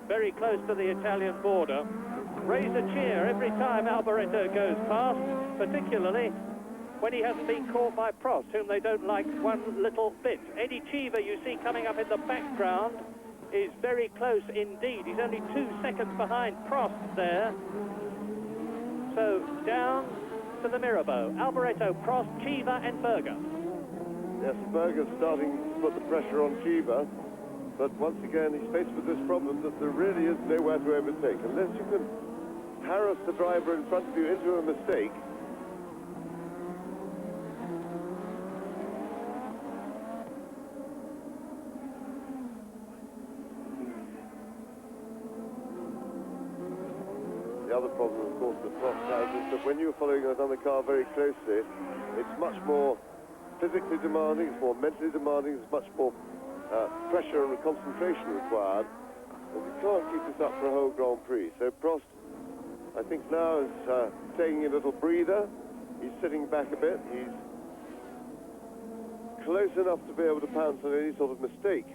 very close to the Italian border. Raise a cheer every time Alboreto goes past, particularly when he hasn't been caught by Prost, whom they don't like one little bit. Eddie Cheever, you see coming up in the background, is very close indeed. He's only 2 seconds behind Prost there. So down to the Mirabeau. Alboreto, Prost, Cheever and Berger. Yes, Berger's starting to put the pressure on Cheever, but once again he's faced with this problem that there really is nowhere to overtake. Unless you can harass the driver in front of you into a mistake, the other problem, of course, that Prost has is that when you're following another car very closely, it's much more physically demanding, it's more mentally demanding, there's much more pressure and concentration required, and you can't keep this up for a whole Grand Prix. So Prost, I think now is taking a little breather. He's sitting back a bit. He's close enough to be able to pounce on any sort of mistake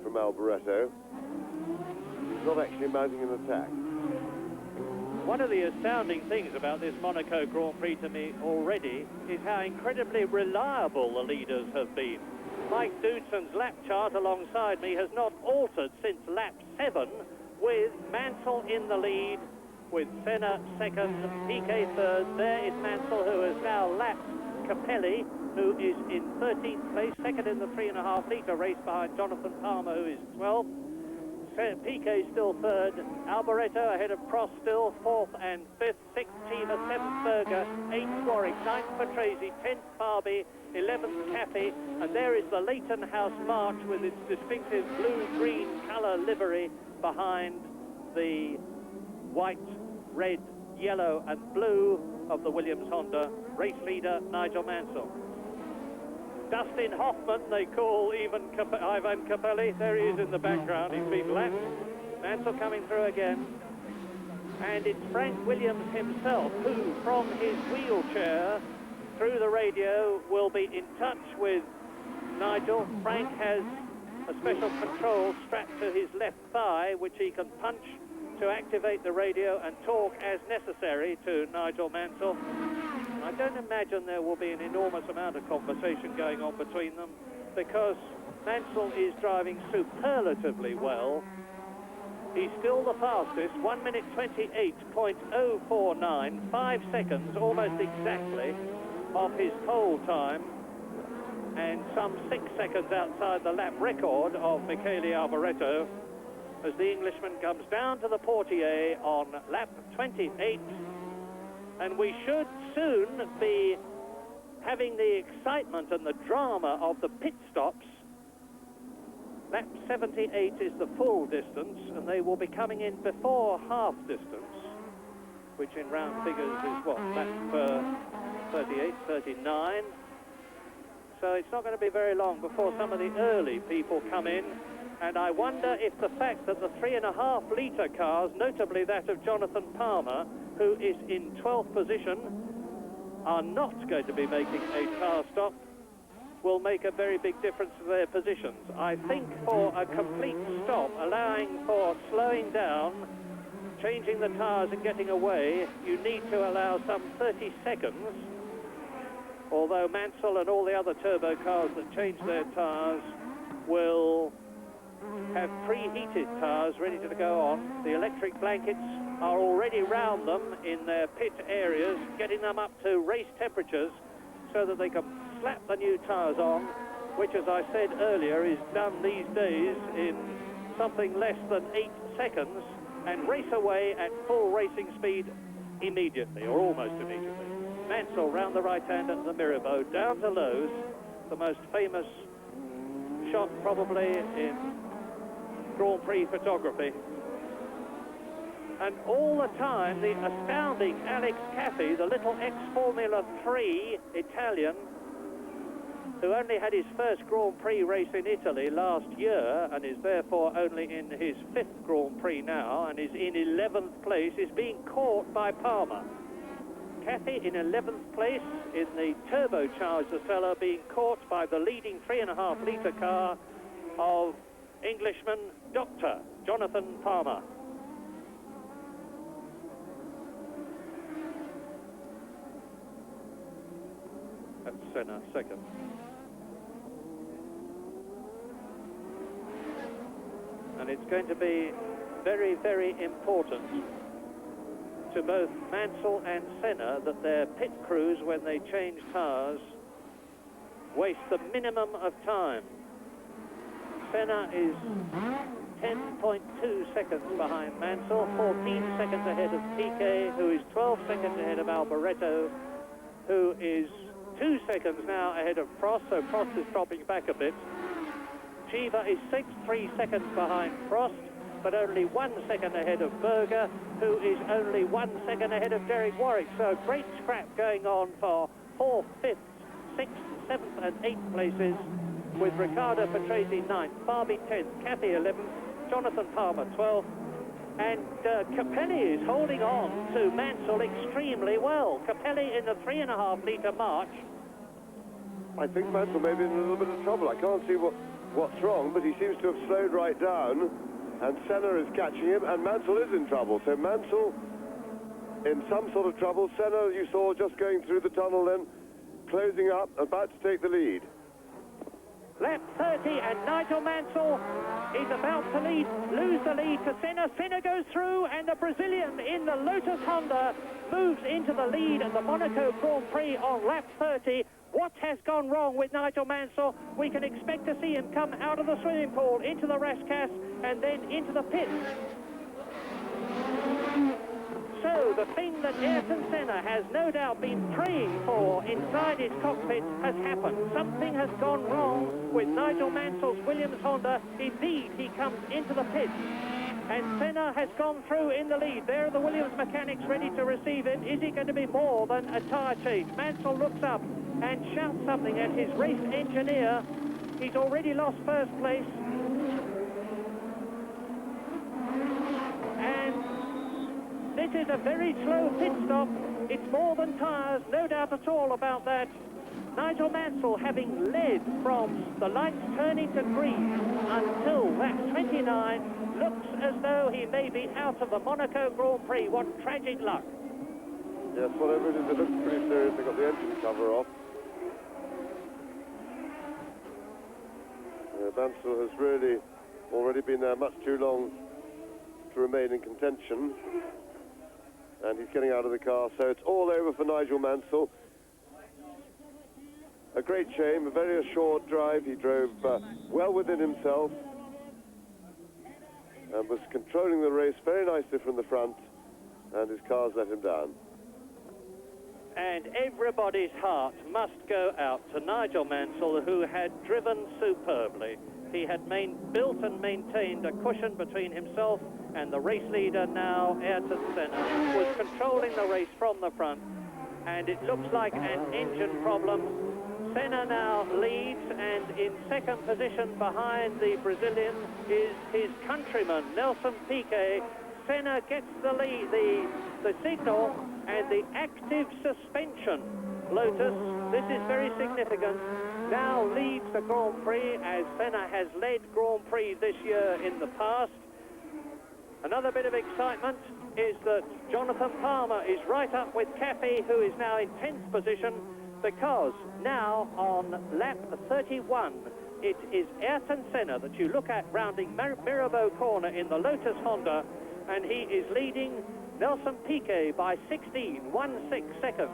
from Alboreto. He's not actually mounting an attack. One of the astounding things about this Monaco Grand Prix to me already is how incredibly reliable the leaders have been. Mike Doodson's lap chart alongside me has not altered since lap 7, with Mansell in the lead, with Senna second, Piquet third. There is Mansell, who has now lapped Capelli, who is in 13th place, second in the 3.5 litre race behind Jonathan Palmer, who is 12th. Piquet still third, Alboreto ahead of Prost still, 4th and 5th, 6th Cheever, 7th Berger, 8th Warwick, 9th Patrese, 10th Farby, 11th Cappy, and there is the Leighton House March with its distinctive blue-green colour livery behind the white, red, yellow and blue of the Williams Honda race leader Nigel Mansell. Dustin Hoffman, they call even Ivan Capelli. There he is in the background. He's been lapped. Mansell coming through again. And it's Frank Williams himself who, from his wheelchair through the radio, will be in touch with Nigel. Frank has a special control strapped to his left thigh, which he can punch to activate the radio and talk as necessary to Nigel Mansell. I don't imagine there will be an enormous amount of conversation going on between them, because Mansell is driving superlatively well. He's still the fastest, 1 minute 28.049, 5 seconds almost exactly off his pole time, and some 6 seconds outside the lap record of Michele Alboreto, as the Englishman comes down to the portiere on lap 28. And we should soon be having the excitement and the drama of the pit stops. Lap 78 is the full distance, and they will be coming in before half distance, which in round figures is what, lap 38, 39. So it's not going to be very long before some of the early people come in. And I wonder if the fact that the 3.5 litre cars, notably that of Jonathan Palmer, who is in 12th position, are not going to be making a car stop, will make a very big difference to their positions. I think for a complete stop, allowing for slowing down, changing the tyres and getting away, you need to allow some 30 seconds, although Mansell and all the other turbo cars that change their tyres will have preheated tyres ready to go on. The electric blankets are already round them in their pit areas, getting them up to race temperatures so that they can slap the new tyres on, which, as I said earlier, is done these days in something less than 8 seconds, and race away at full racing speed immediately, or almost immediately. Mansell round the right-hand and the Mirabeau, down to Lowe's, the most famous shot probably in Grand Prix photography. And all the time, the astounding Alex Caffey, the little ex-Formula 3 Italian, who only had his first Grand Prix race in Italy last year and is therefore only in his 5th Grand Prix now and is in 11th place, is being caught by Palmer. Caffey in 11th place in the turbocharged Acela, being caught by the leading 3.5-litre car of Englishman Dr. Jonathan Palmer. That's Senna second. And it's going to be very, very important to both Mansell and Senna that their pit crews, when they change tyres, waste the minimum of time. Senna is 10.2 seconds behind Mansell, 14 seconds ahead of Piquet, who is 12 seconds ahead of Alboreto, who is 2 seconds now ahead of Prost, so Prost is dropping back a bit. Cheever is 3 seconds behind Prost, but only 1 second ahead of Berger, who is only 1 second ahead of Derek Warwick. So great scrap going on for 4th, 5th, 6th, 7th and 8th places, with Riccardo Patrese 9th, Barbie 10th, Caffey 11th, Jonathan Palmer 12th, and Capelli is holding on to Mansell extremely well. Capelli in the 3.5-litre march. I think Mansell may be in a little bit of trouble. I can't see what's wrong, but he seems to have slowed right down, and Senna is catching him, and Mansell is in trouble. So Mansell in some sort of trouble. Senna, you saw just going through the tunnel then, closing up, about to take the lead. Lap 30, and Nigel Mansell is about to lose the lead to Senna. Senna goes through, and the Brazilian in the Lotus Honda moves into the lead at the Monaco Grand Prix on lap 30. What has gone wrong with Nigel Mansell? We can expect to see him come out of the swimming pool, into the Rascasse, and then into the pits. So the thing that Ayrton Senna has no doubt been praying for inside his cockpit has happened. Something has gone wrong with Nigel Mansell's Williams Honda. Indeed, he comes into the pits. And Senna has gone through in the lead. There are the Williams mechanics ready to receive him. Is it going to be more than a tyre change? Mansell looks up and shouts something at his race engineer. He's already lost first place. And this is a very slow pit stop. It's more than tyres, no doubt at all about that. Nigel Mansell, having led from the lights turning to green until lap 29, looks as though he may be out of the Monaco Grand Prix. What tragic luck. Yes, whatever it is, it looks pretty serious. They got the engine cover off. Mansell has really already been there much too long to remain in contention. And he's getting out of the car, so it's all over for Nigel Mansell. A great shame, a very assured drive. He drove well within himself and was controlling the race very nicely from the front, and his cars let him down. And everybody's heart must go out to Nigel Mansell, who had driven superbly. He had built and maintained a cushion between himself and the race leader now, Ayrton Senna, was controlling the race from the front, and it looks like an engine problem. Senna now leads, and in second position behind the Brazilian is his countryman, Nelson Piquet. Senna gets the lead, the signal, and the active suspension. Lotus, this is very significant, now leads the Grand Prix, as Senna has led Grand Prix this year in the past. Another bit of excitement is that Jonathan Palmer is right up with Caffey, who is now in 10th position, because now on lap 31 it is Ayrton Senna that you look at rounding Mirabeau Corner in the Lotus Honda, and he is leading Nelson Piquet by 16.16 seconds.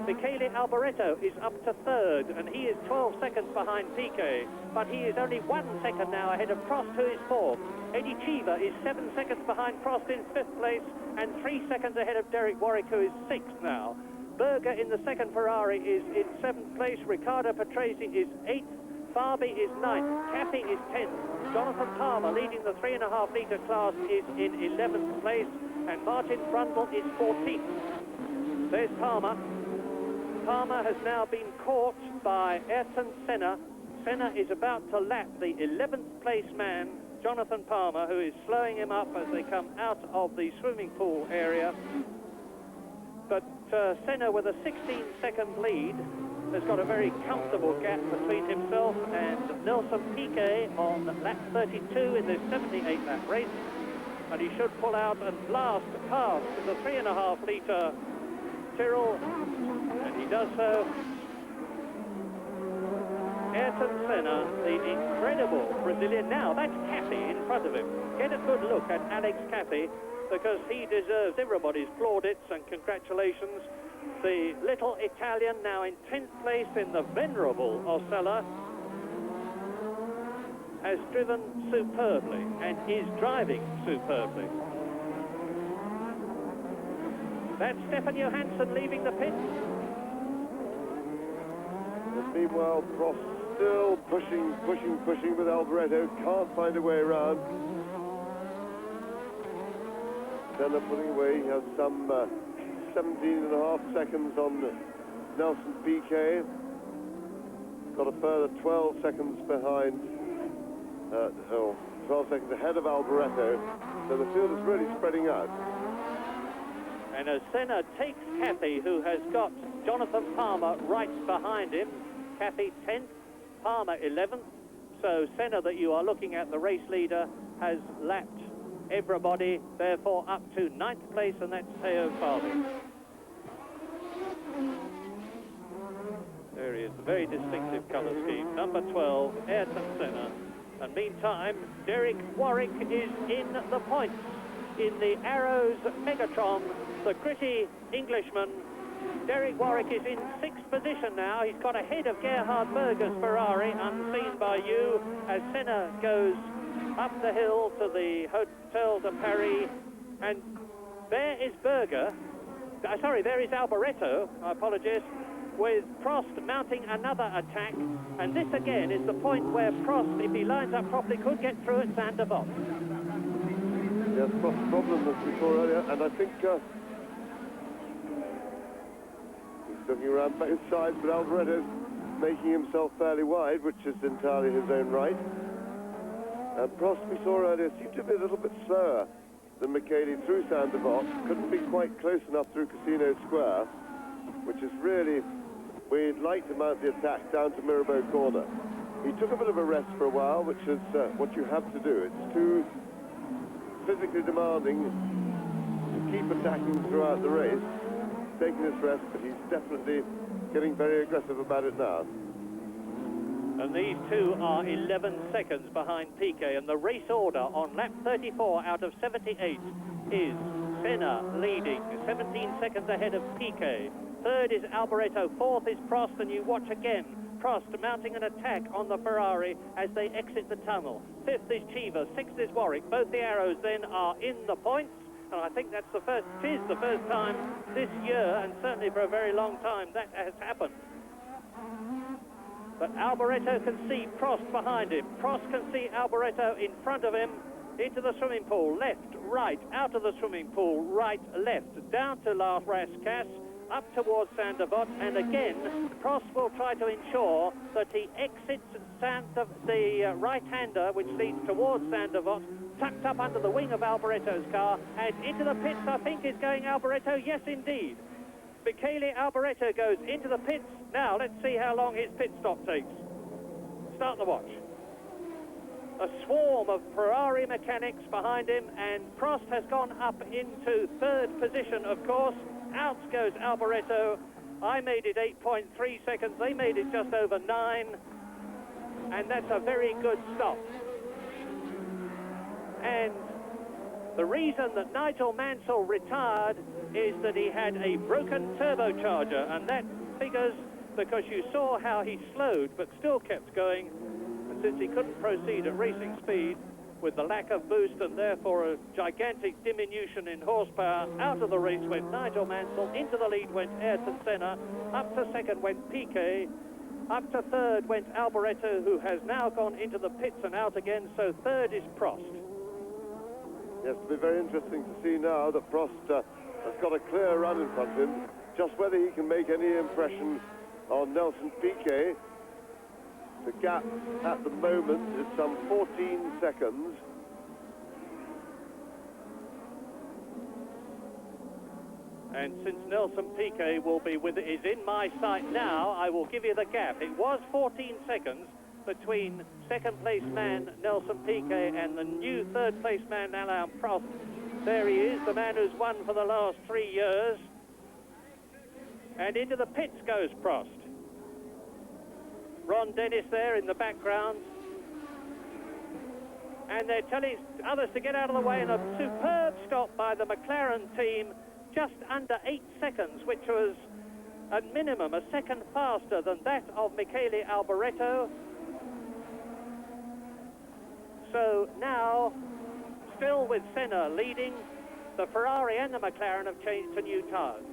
Michele Alboreto is up to third, and he is 12 seconds behind Piquet, but he is only 1 second now ahead of Prost, who is fourth. Eddie Cheever is 7 seconds behind Prost in fifth place, and 3 seconds ahead of Derek Warwick, who is sixth now. Berger in the second Ferrari is in seventh place. Riccardo Patrese is eighth. Farby is ninth. Caffey is 10th. Jonathan Palmer, leading the 3.5 litre class, is in 11th place, and Martin Brundle is 14th. There's Palmer. Palmer has now been caught by Ayrton Senna. Senna is about to lap the 11th place man, Jonathan Palmer, who is slowing him up as they come out of the swimming pool area. But Senna, with a 16-second lead, has got a very comfortable gap between himself and Nelson Piquet on lap 32 in this 78-lap race. And he should pull out and blast past the 3.5 litre Tyrrell, and he does so. Ayrton Senna, the incredible Brazilian. Now, that's Caffey in front of him. Get a good look at Alex Caffey, because he deserves everybody's plaudits and congratulations. The little Italian, now in 10th place in the venerable Osella, has driven superbly and is driving superbly. That's Stefan Johansson leaving the pits. Meanwhile, Prost still pushing with Alboreto, can't find a way around. Senna putting away, he has some 17.5 seconds on Nelson Piquet. Got a further 12 seconds behind, 12 seconds ahead of Alboreto, so the field is really spreading out. And as Senna takes Caffey, who has got Jonathan Palmer right behind him, Caffey 10th, Palmer 11th, so Senna, that you are looking at, the race leader, has lapped everybody, therefore up to 9th place, and that's Theo Farley. There he is, the very distinctive colour scheme. Number 12, Ayrton Senna. And meantime, Derek Warwick is in the points in the Arrows Megatron, the gritty Englishman. Derek Warwick is in 6th position now. He's got ahead of Gerhard Berger's Ferrari, unseen by you, as Senna goes up the hill to the Hotel de Paris. And there is Berger, there is Alboreto, I apologize, with Prost mounting another attack. And this again is the point where Prost, if he lines up properly, could get through at Sainte Devote. Yes, Prost's problem, as we saw earlier, and I think he's looking around both sides, but Alboreto's making himself fairly wide, which is entirely his own right. And Prost, we saw earlier, seemed to be a little bit slower than Michele through Sainte Devote. Couldn't be quite close enough through Casino Square, which is really where you'd like to mount the attack down to Mirabeau Corner. He took a bit of a rest for a while, which is what you have to do. It's too physically demanding to keep attacking throughout the race. Taking this rest, but he's definitely getting very aggressive about it now. And these two are 11 seconds behind Piquet, and the race order on lap 34 out of 78 is Senna leading, 17 seconds ahead of Piquet. Third is Alboreto, fourth is Prost, and you watch again Prost mounting an attack on the Ferrari as they exit the tunnel. Fifth is Cheever, sixth is Warwick. Both the Arrows then are in the points, and I think that's the first time this year, and certainly for a very long time, that has happened. But Alboreto can see Prost behind him. Prost can see Alboreto in front of him, into the swimming pool, left, right, out of the swimming pool, right, left, down to La Rascasse, up towards Sainte Devote, and again, Prost will try to ensure that he exits the right-hander, which leads towards Sainte Devote, tucked up under the wing of Alboreto's car, and into the pits, I think, is going Alboreto. Yes, indeed. Michele Alboreto goes into the pits. Now, let's see how long his pit stop takes. Start the watch. A swarm of Ferrari mechanics behind him, and Prost has gone up into third position, of course. Out goes Alboreto. I made it 8.3 seconds. They made it just over 9. and that's a very good stop. And the reason that Nigel Mansell retired is that he had a broken turbocharger, and that figures because you saw how he slowed but still kept going, and since he couldn't proceed at racing speed with the lack of boost and therefore a gigantic diminution in horsepower, out of the race went Nigel Mansell, into the lead went Ayrton Senna, up to second went Piquet, up to third went Alboreto, who has now gone into the pits and out again, so third is Prost. Yes, it'll be very interesting to see now that Prost has got a clear run in front of him, just whether he can make any impression on Nelson Piquet. The gap at the moment is some 14 seconds. And since Nelson Piquet is in my sight now, I will give you the gap. It was 14 seconds between second place man Nelson Piquet and the new third place man Alain Prost. There he is, the man who's won for the last 3 years. And into the pits goes Prost. Ron Dennis there in the background. And they're telling others to get out of the way, and a superb stop by the McLaren team, just under 8 seconds, which was at minimum a second faster than that of Michele Alboreto. So now, still with Senna leading, the Ferrari and the McLaren have changed to new tyres.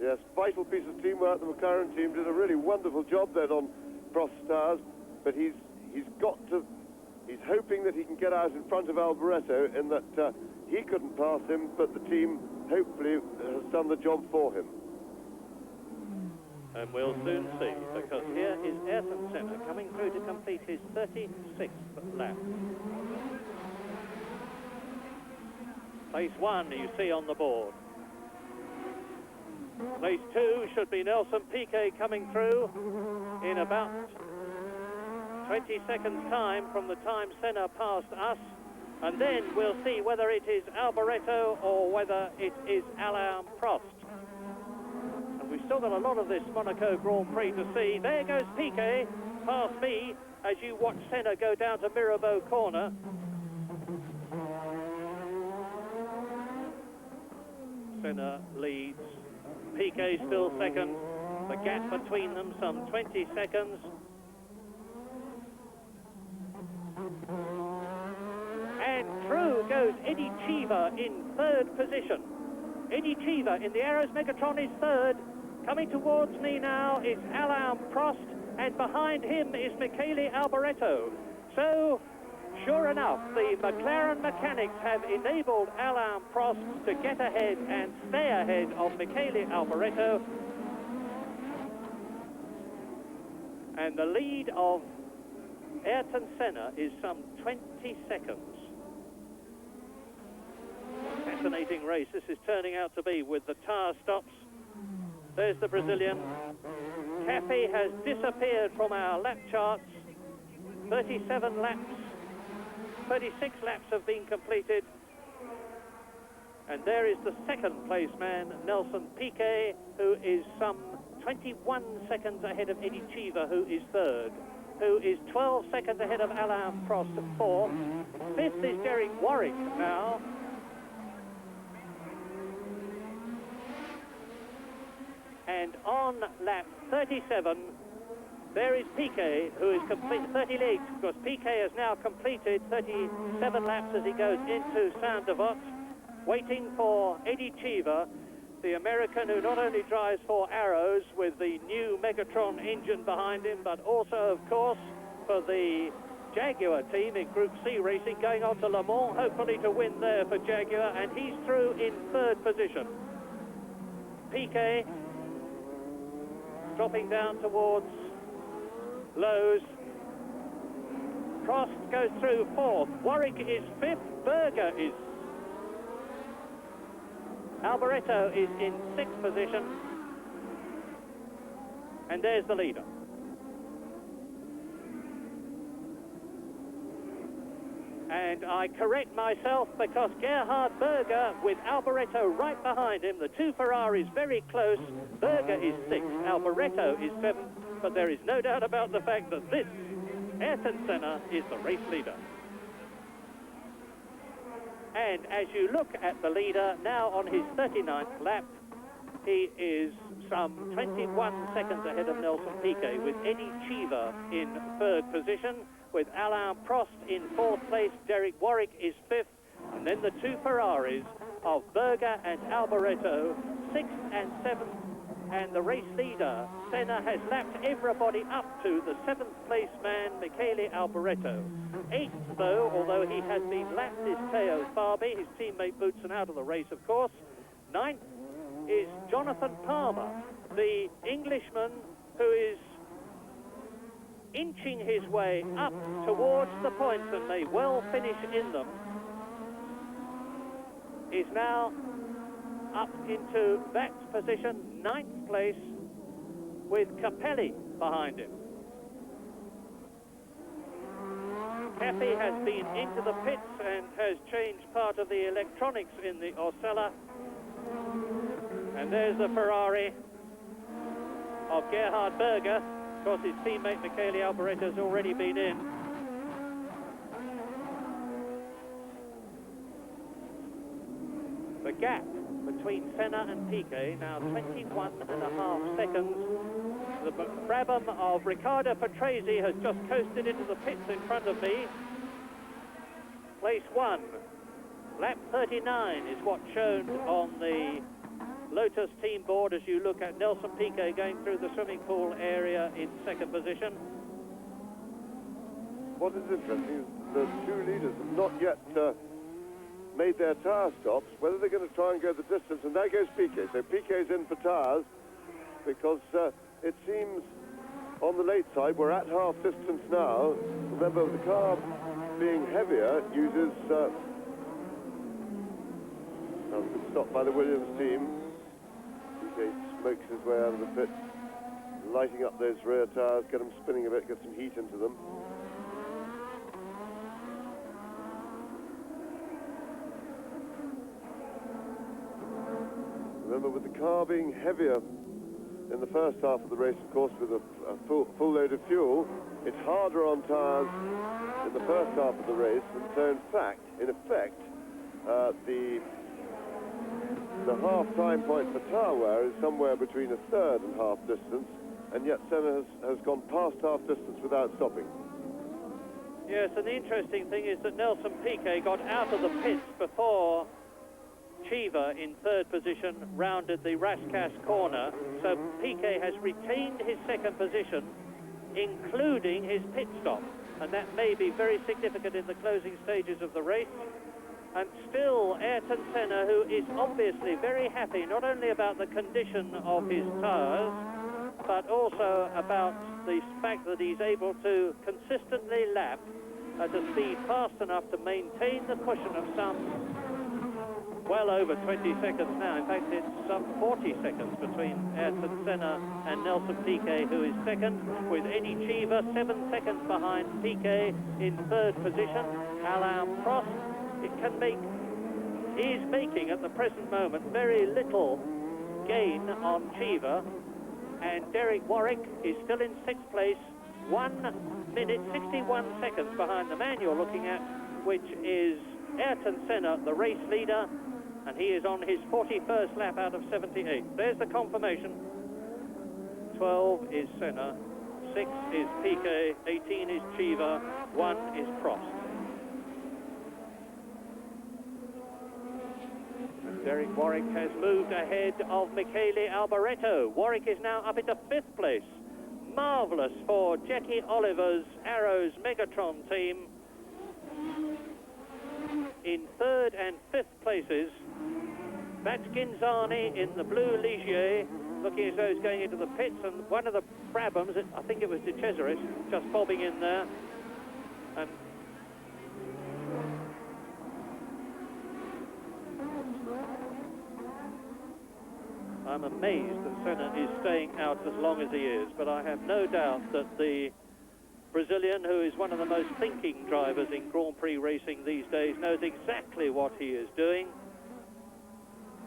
Yes, vital piece of teamwork. The McLaren team did a really wonderful job then on Prost's tyres, but he's hoping that he can get out in front of Alboreto, in that he couldn't pass him, but the team hopefully has done the job for him. And we'll soon see, because here is Ayrton Senna coming through to complete his 36th lap. Place 1 you see on the board. Place 2 should be Nelson Piquet coming through in about 20 seconds time from the time Senna passed us, and then we'll see whether it is Alboreto or whether it is Alain Prost. And we've still got a lot of this Monaco Grand Prix to see. There goes Piquet past me as you watch Senna go down to Mirabeau corner. Senna leads. Piquet still second. The gap between them some 20 seconds. And through goes Eddie Cheever in third position. Eddie Cheever in the Arrows Megatron is third. Coming towards me now is Alain Prost, and behind him is Michele Alboreto. So, sure enough, the McLaren mechanics have enabled Alain Prost to get ahead and stay ahead of Michele Alboreto. And the lead of Ayrton Senna is some 20 seconds. Fascinating race this is turning out to be with the tyre stops. There's the Brazilian. Cafe has disappeared from our lap charts. 37 laps. 36 laps have been completed. And there is the second place man, Nelson Piquet, who is some 21 seconds ahead of Eddie Cheever, who is third, who is 12 seconds ahead of Alain Prost at fourth. Fifth is Derek Warwick now. And on lap 37, there is Piquet, who is complete 38, because Piquet has now completed 37 laps as he goes into Saint-Devote, waiting for Eddie Cheever, the American who not only drives for Arrows with the new Megatron engine behind him, but also, of course, for the Jaguar team in Group C racing, going on to Le Mans, hopefully to win there for Jaguar, and he's through in third position. Piquet dropping down towards Lowe's. Prost goes through fourth. Warwick is fifth. Berger is. Alboreto is in sixth position. And there's the leader. And I correct myself because Gerhard Berger with Alboreto right behind him. The two Ferraris very close. Berger is sixth. Alboreto is seventh. But there is no doubt about the fact that this Ayrton Senna is the race leader. And as you look at the leader, now on his 39th lap, he is some 21 seconds ahead of Nelson Piquet, with Eddie Cheever in third position, with Alain Prost in fourth place. Derek Warwick is fifth, and then the two Ferraris of Berger and Alboreto, sixth and seventh. And the race leader, Senna, has lapped everybody up to the seventh place man, Michele Alboreto. Eighth, though, although he has been lapped, is Theo Fabi, his teammate Boutsen out of the race, of course. Ninth is Jonathan Palmer, the Englishman who is inching his way up towards the points and may well finish in them, is now up into that position, ninth place, with Capelli behind him. Cappy has been into the pits and has changed part of the electronics in the Osella. And there's the Ferrari of Gerhard Berger. Of course, his teammate Michele Alboreto has already been in. The gap between Senna and Piquet, now 21.5 seconds. The Brabham of Riccardo Patrese has just coasted into the pits in front of me. Place one. Lap 39 is what's shown on the Lotus team board as you look at Nelson Piquet going through the swimming pool area in second position. What is interesting is the two leaders have not yet made their tyre stops, whether they're going to try and go the distance, and there goes Piquet. So Piquet's in for tyres because it seems on the late side we're at half distance now. Remember, the car being heavier uses stopped by the Williams team. Piquet smokes his way out of the pit, lighting up those rear tyres, get them spinning a bit, get some heat into them. Remember, with the car being heavier in the first half of the race, of course, with a full load of fuel, it's harder on tyres in the first half of the race, and so in effect, the half-time point for tyre wear is somewhere between a third and half distance, and yet Senna has gone past half distance without stopping. Yes, and the interesting thing is that Nelson Piquet got out of the pits before Cheever in third position rounded the Rascasse corner, so Piquet has retained his second position, including his pit stop, and that may be very significant in the closing stages of the race. And still Ayrton Senna, who is obviously very happy not only about the condition of his tyres, but also about the fact that he's able to consistently lap at a speed fast enough to maintain the cushion of some well over 20 seconds now. In fact, it's some 40 seconds between Ayrton Senna and Nelson Piquet, who is second, with Eddie Cheever 7 seconds behind Piquet in third position. Alain Prost is making at the present moment very little gain on Cheever, and Derek Warwick is still in sixth place, 1 minute 61 seconds behind the man you're looking at, which is Ayrton Senna, the race leader, and he is on his 41st lap out of 78. There's the confirmation. 12 is Senna, 6 is Piquet, 18 is Cheever, 1 is Prost. Derek Warwick has moved ahead of Michele Alboreto. Warwick is now up into fifth place. Marvellous for Jackie Oliver's Arrows Megatron team. In third and fifth places, Matt Ginzani in the blue Ligier, looking as though he's going into the pits, and one of the Brabhams, I think it was De Cesaris, just bobbing in there. And I'm amazed that Senna is staying out as long as he is, but I have no doubt that the Brazilian, who is one of the most thinking drivers in Grand Prix racing these days, knows exactly what he is doing.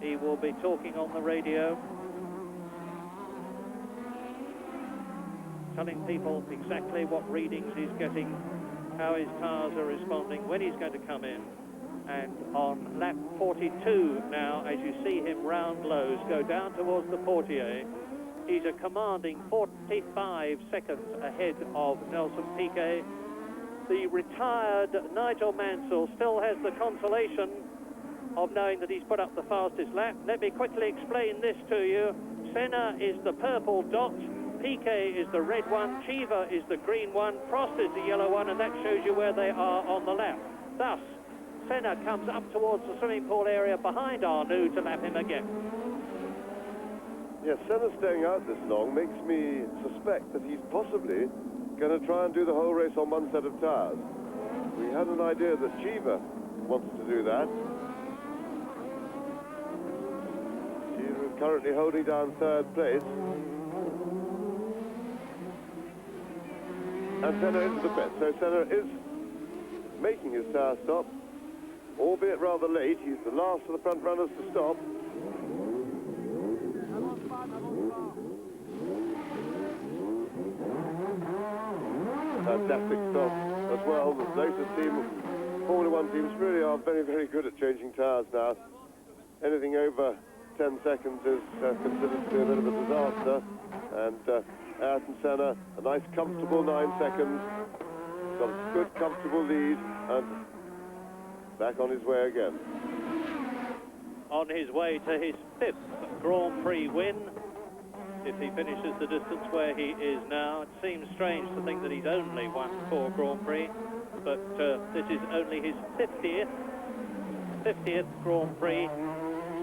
He will be talking on the radio. telling people exactly what readings he's getting, how his tires are responding, when he's going to come in. And on lap 42 now, as you see him round lows, go down towards the portiere, he's a commanding 45 seconds ahead of Nelson Piquet. The retired Nigel Mansell still has the consolation of knowing that he's put up the fastest lap. Let me quickly explain this to you. Senna is the purple dot, Piquet is the red one, Cheever is the green one, Prost is the yellow one, and that shows you where they are on the lap. Thus, Senna comes up towards the swimming pool area behind Arnoux to lap him again. Yes, Senna staying out this long makes me suspect that he's possibly going to try and do the whole race on one set of tyres. We had an idea that Cheever wants to do that. Cheever is currently holding down third place. And Senna into the pit. So Senna is making his tyre stop, albeit rather late. He's the last of the front runners to stop. Fantastic stop as well. The Lotus team, Formula One teams really are very, very good at changing tyres now. Anything over 10 seconds is considered to be a bit of a disaster. And Ayrton Senna, a nice comfortable 9 seconds. Got a good comfortable lead and back on his way again. On his way to his 5th Grand Prix win. If he finishes the distance where he is now, it seems strange to think that he's only won 4 Grand Prix, but this is only his 50th Grand Prix,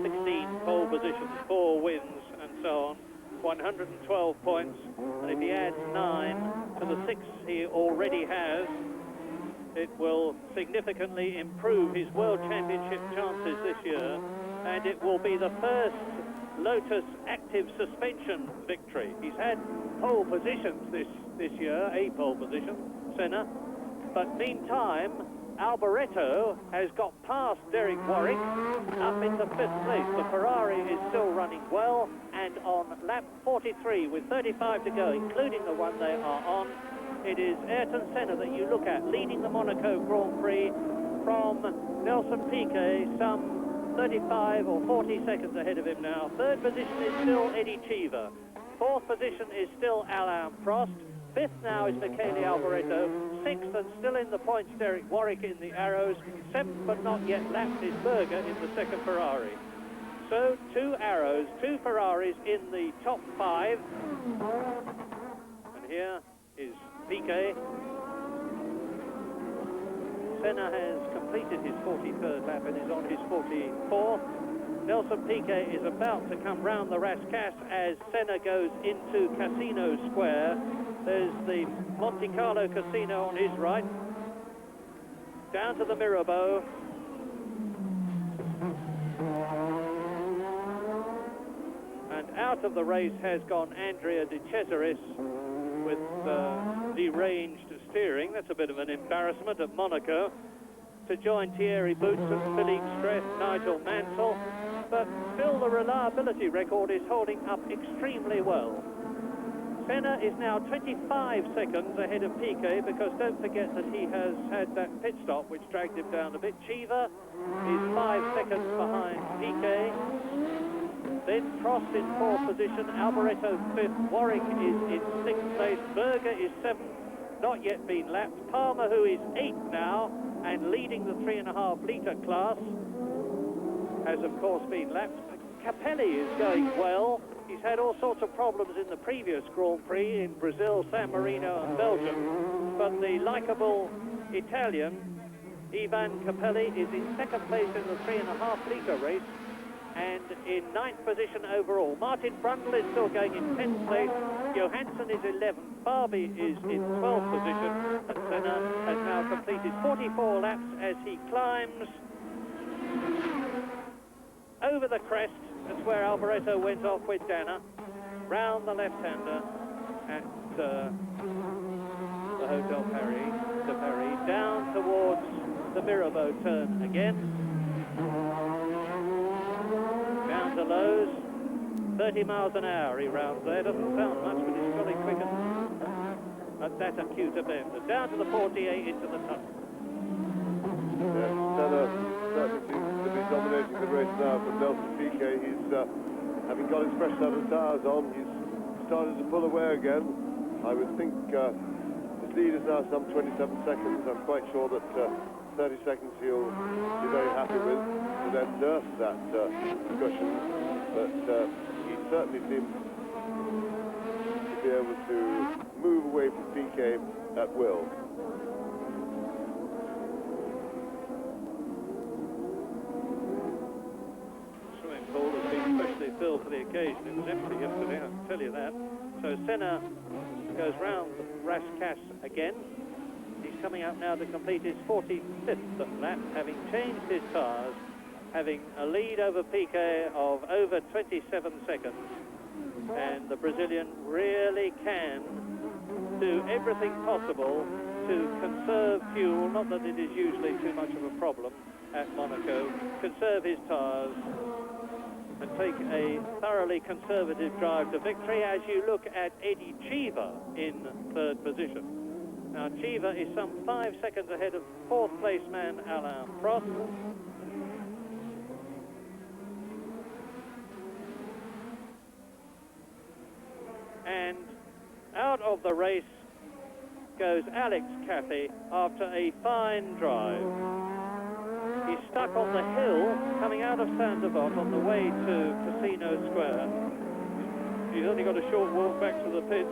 16 pole positions, 4 wins, and so on, 112 points, and if he adds 9 to the 6 he already has, it will significantly improve his World Championship chances this year, and it will be the first Lotus active suspension victory. He's had pole positions this year, a pole position, Senna, but meantime Alboreto has got past Derek Warwick up into 5th place. The Ferrari is still running well, and on lap 43 with 35 to go, including the one they are on, it is Ayrton Senna that you look at leading the Monaco Grand Prix from Nelson Piquet, some 35 or 40 seconds ahead of him now. 3rd position is still Eddie Cheever. 4th position is still Alain Prost. 5th now is Michele Alboreto. 6th and still in the points, Derek Warwick in the arrows. 7th but not yet lapped is Berger in the 2nd Ferrari. So 2 arrows, 2 Ferraris in the top 5. And here is Piquet. Senna has completed his 43rd lap and is on his 44th. Nelson Piquet is about to come round the Rascasse as Senna goes into Casino Square. There's the Monte Carlo Casino on his right. Down to the Mirabeau. And out of the race has gone Andrea De Cesaris with deranged steering. That's a bit of an embarrassment at Monaco, to join Thierry Boutsen, Philippe Stress, Nigel Mansell, but still the reliability record is holding up extremely well. Senna is now 25 seconds ahead of Piquet, because don't forget that he has had that pit stop which dragged him down a bit. Cheever is 5 seconds behind Piquet. Then Prost in 4th position, Alboreto 5th, Warwick is in 6th place, Berger is 7th, not yet been lapped. Palmer, who is 8th now and leading the 3.5 litre class, has of course been lapped. Capelli is going well. He's had all sorts of problems in the previous Grand Prix in Brazil, San Marino and Belgium, but the likeable Italian Ivan Capelli is in 2nd place in the 3.5 litre race and in 9th position overall. Martin Brundle is still going in 10th place. Johansson is 11th. Barbie is in 12th position. And Senna has now completed 44 laps as he climbs over the crest. That's where Alboreto went off with Dana. Round the left-hander at the Hotel Paris, de Paris, down towards the Mirabeau turn again. Down to lows, 30 miles an hour he rounds there. Doesn't sound much, but it's really quicker. at that acute bend. Down to the 48 into the tunnel. Yes, Senna certainly seems to be dominating the race now from Nelson Piquet. He's, having got his fresh set of tyres on, he's started to pull away again. I would think his lead is now some 27 seconds. I'm quite sure that 30 seconds he'll be very happy with to then nurse that cushion. But he certainly seems to be able to move away from Piquet at will. Swimming pool has been specially filled for the occasion. It was empty yesterday, I can tell you that. So Senna goes round Rascasse again. He's coming up now to complete his 45th lap, having changed his tyres, having a lead over Piquet of over 27 seconds. And the Brazilian really can do everything possible to conserve fuel, not that it is usually too much of a problem at Monaco, conserve his tyres and take a thoroughly conservative drive to victory as you look at Eddie Cheever in third position. Now Cheever is some 5 seconds ahead of fourth place man Alain Prost. And out of the race goes Alex Caffey after a fine drive. He's stuck on the hill coming out of Saint-Devote on the way to Casino Square. He's only got a short walk back to the pits.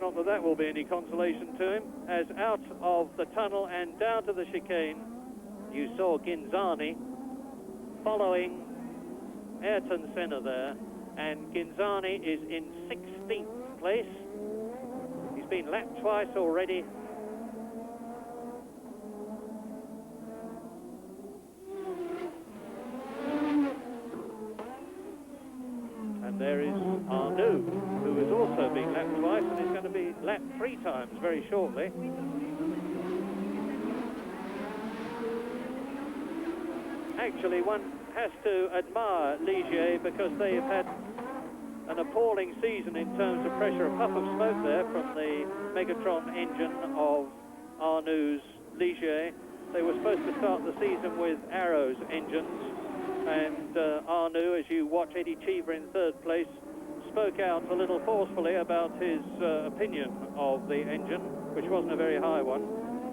Not that that will be any consolation to him, as out of the tunnel and down to the chicane, you saw Ghinzani following Ayrton Senna there, and Ghinzani is in 16th place. He's been lapped twice already. And there is Arnoux, who has also been lapped twice and is going to be lapped 3 times very shortly. Actually, one has to admire Ligier because they've had an appalling season in terms of pressure. A puff of smoke there from the Megatron engine of Arnoux' Ligier. They were supposed to start the season with Arrow's engines, and Arnoux, as you watch Eddie Cheever in third place, spoke out a little forcefully about his opinion of the engine, which wasn't a very high one,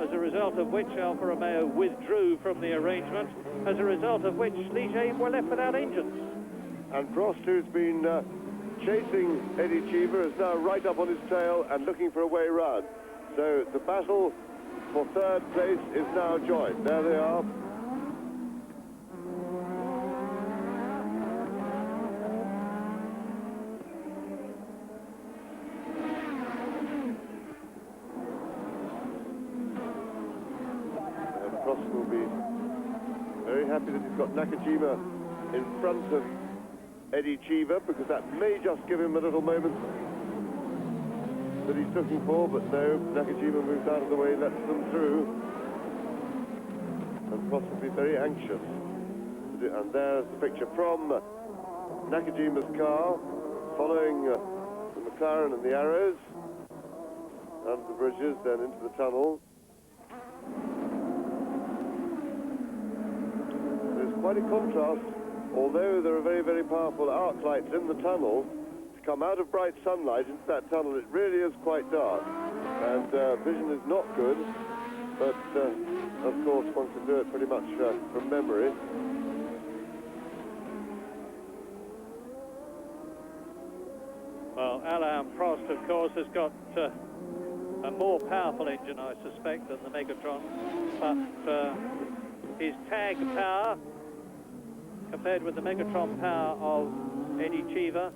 as a result of which Alfa Romeo withdrew from the arrangement, as a result of which Ligier were left without engines. And Prost, who's been chasing Eddie Cheever, is now right up on his tail and looking for a way round. So the battle for third place is now joined. There they are. And Prost will be very happy that he's got Nakajima in front of Eddie Cheever, because that may just give him a little moment that he's looking for, but no, Nakajima moves out of the way, lets them through, and possibly very anxious. And there's the picture from Nakajima's car, following the McLaren and the Arrows, under the bridges, then into the tunnel. There's quite a contrast. Although there are very, very powerful arc lights in the tunnel, to come out of bright sunlight into that tunnel, it really is quite dark. And vision is not good, but of course one can do it pretty much from memory. Well, Alain Prost, of course, has got a more powerful engine, I suspect, than the Megatron, but his tag power, compared with the Megatron power of Eddie Cheever,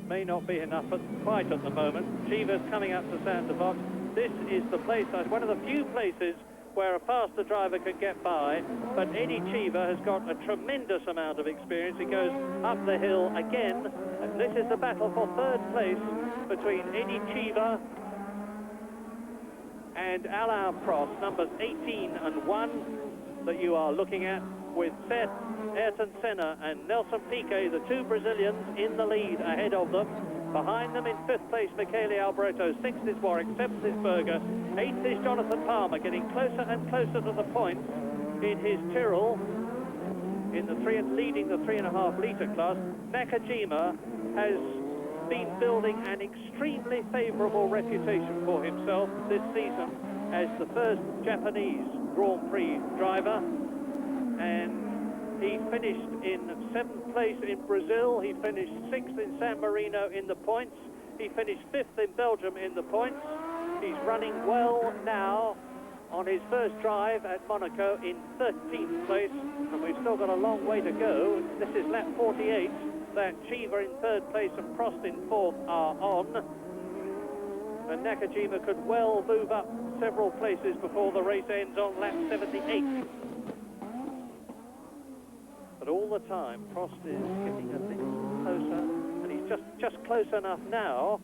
may not be enough quite at the moment. Cheever's coming up to Saint-Devote. This is the place, one of the few places where a faster driver can get by, but Eddie Cheever has got a tremendous amount of experience. He goes up the hill again, and this is the battle for third place between Eddie Cheever and Alain Prost, numbers 18 and 1 that you are looking at, with Ayrton Senna and Nelson Piquet, the 2 Brazilians, in the lead ahead of them. Behind them in 5th place, Michele Alboreto. 6th is Warwick. 7th is Berger. 8th is Jonathan Palmer, getting closer and closer to the points in his Tyrrell, leading the 3.5 litre class. Nakajima has been building an extremely favourable reputation for himself this season as the first Japanese Grand Prix driver, and he finished in 7th place in Brazil. He finished 6th in San Marino in the points. He finished 5th in Belgium in the points. He's running well now on his first drive at Monaco in 13th place, and we've still got a long way to go. This is lap 48 that Cheever in 3rd place and Prost in 4th are on, and Nakajima could well move up several places before the race ends on lap 78. But all the time, Prost is getting a bit closer, and he's just close enough now.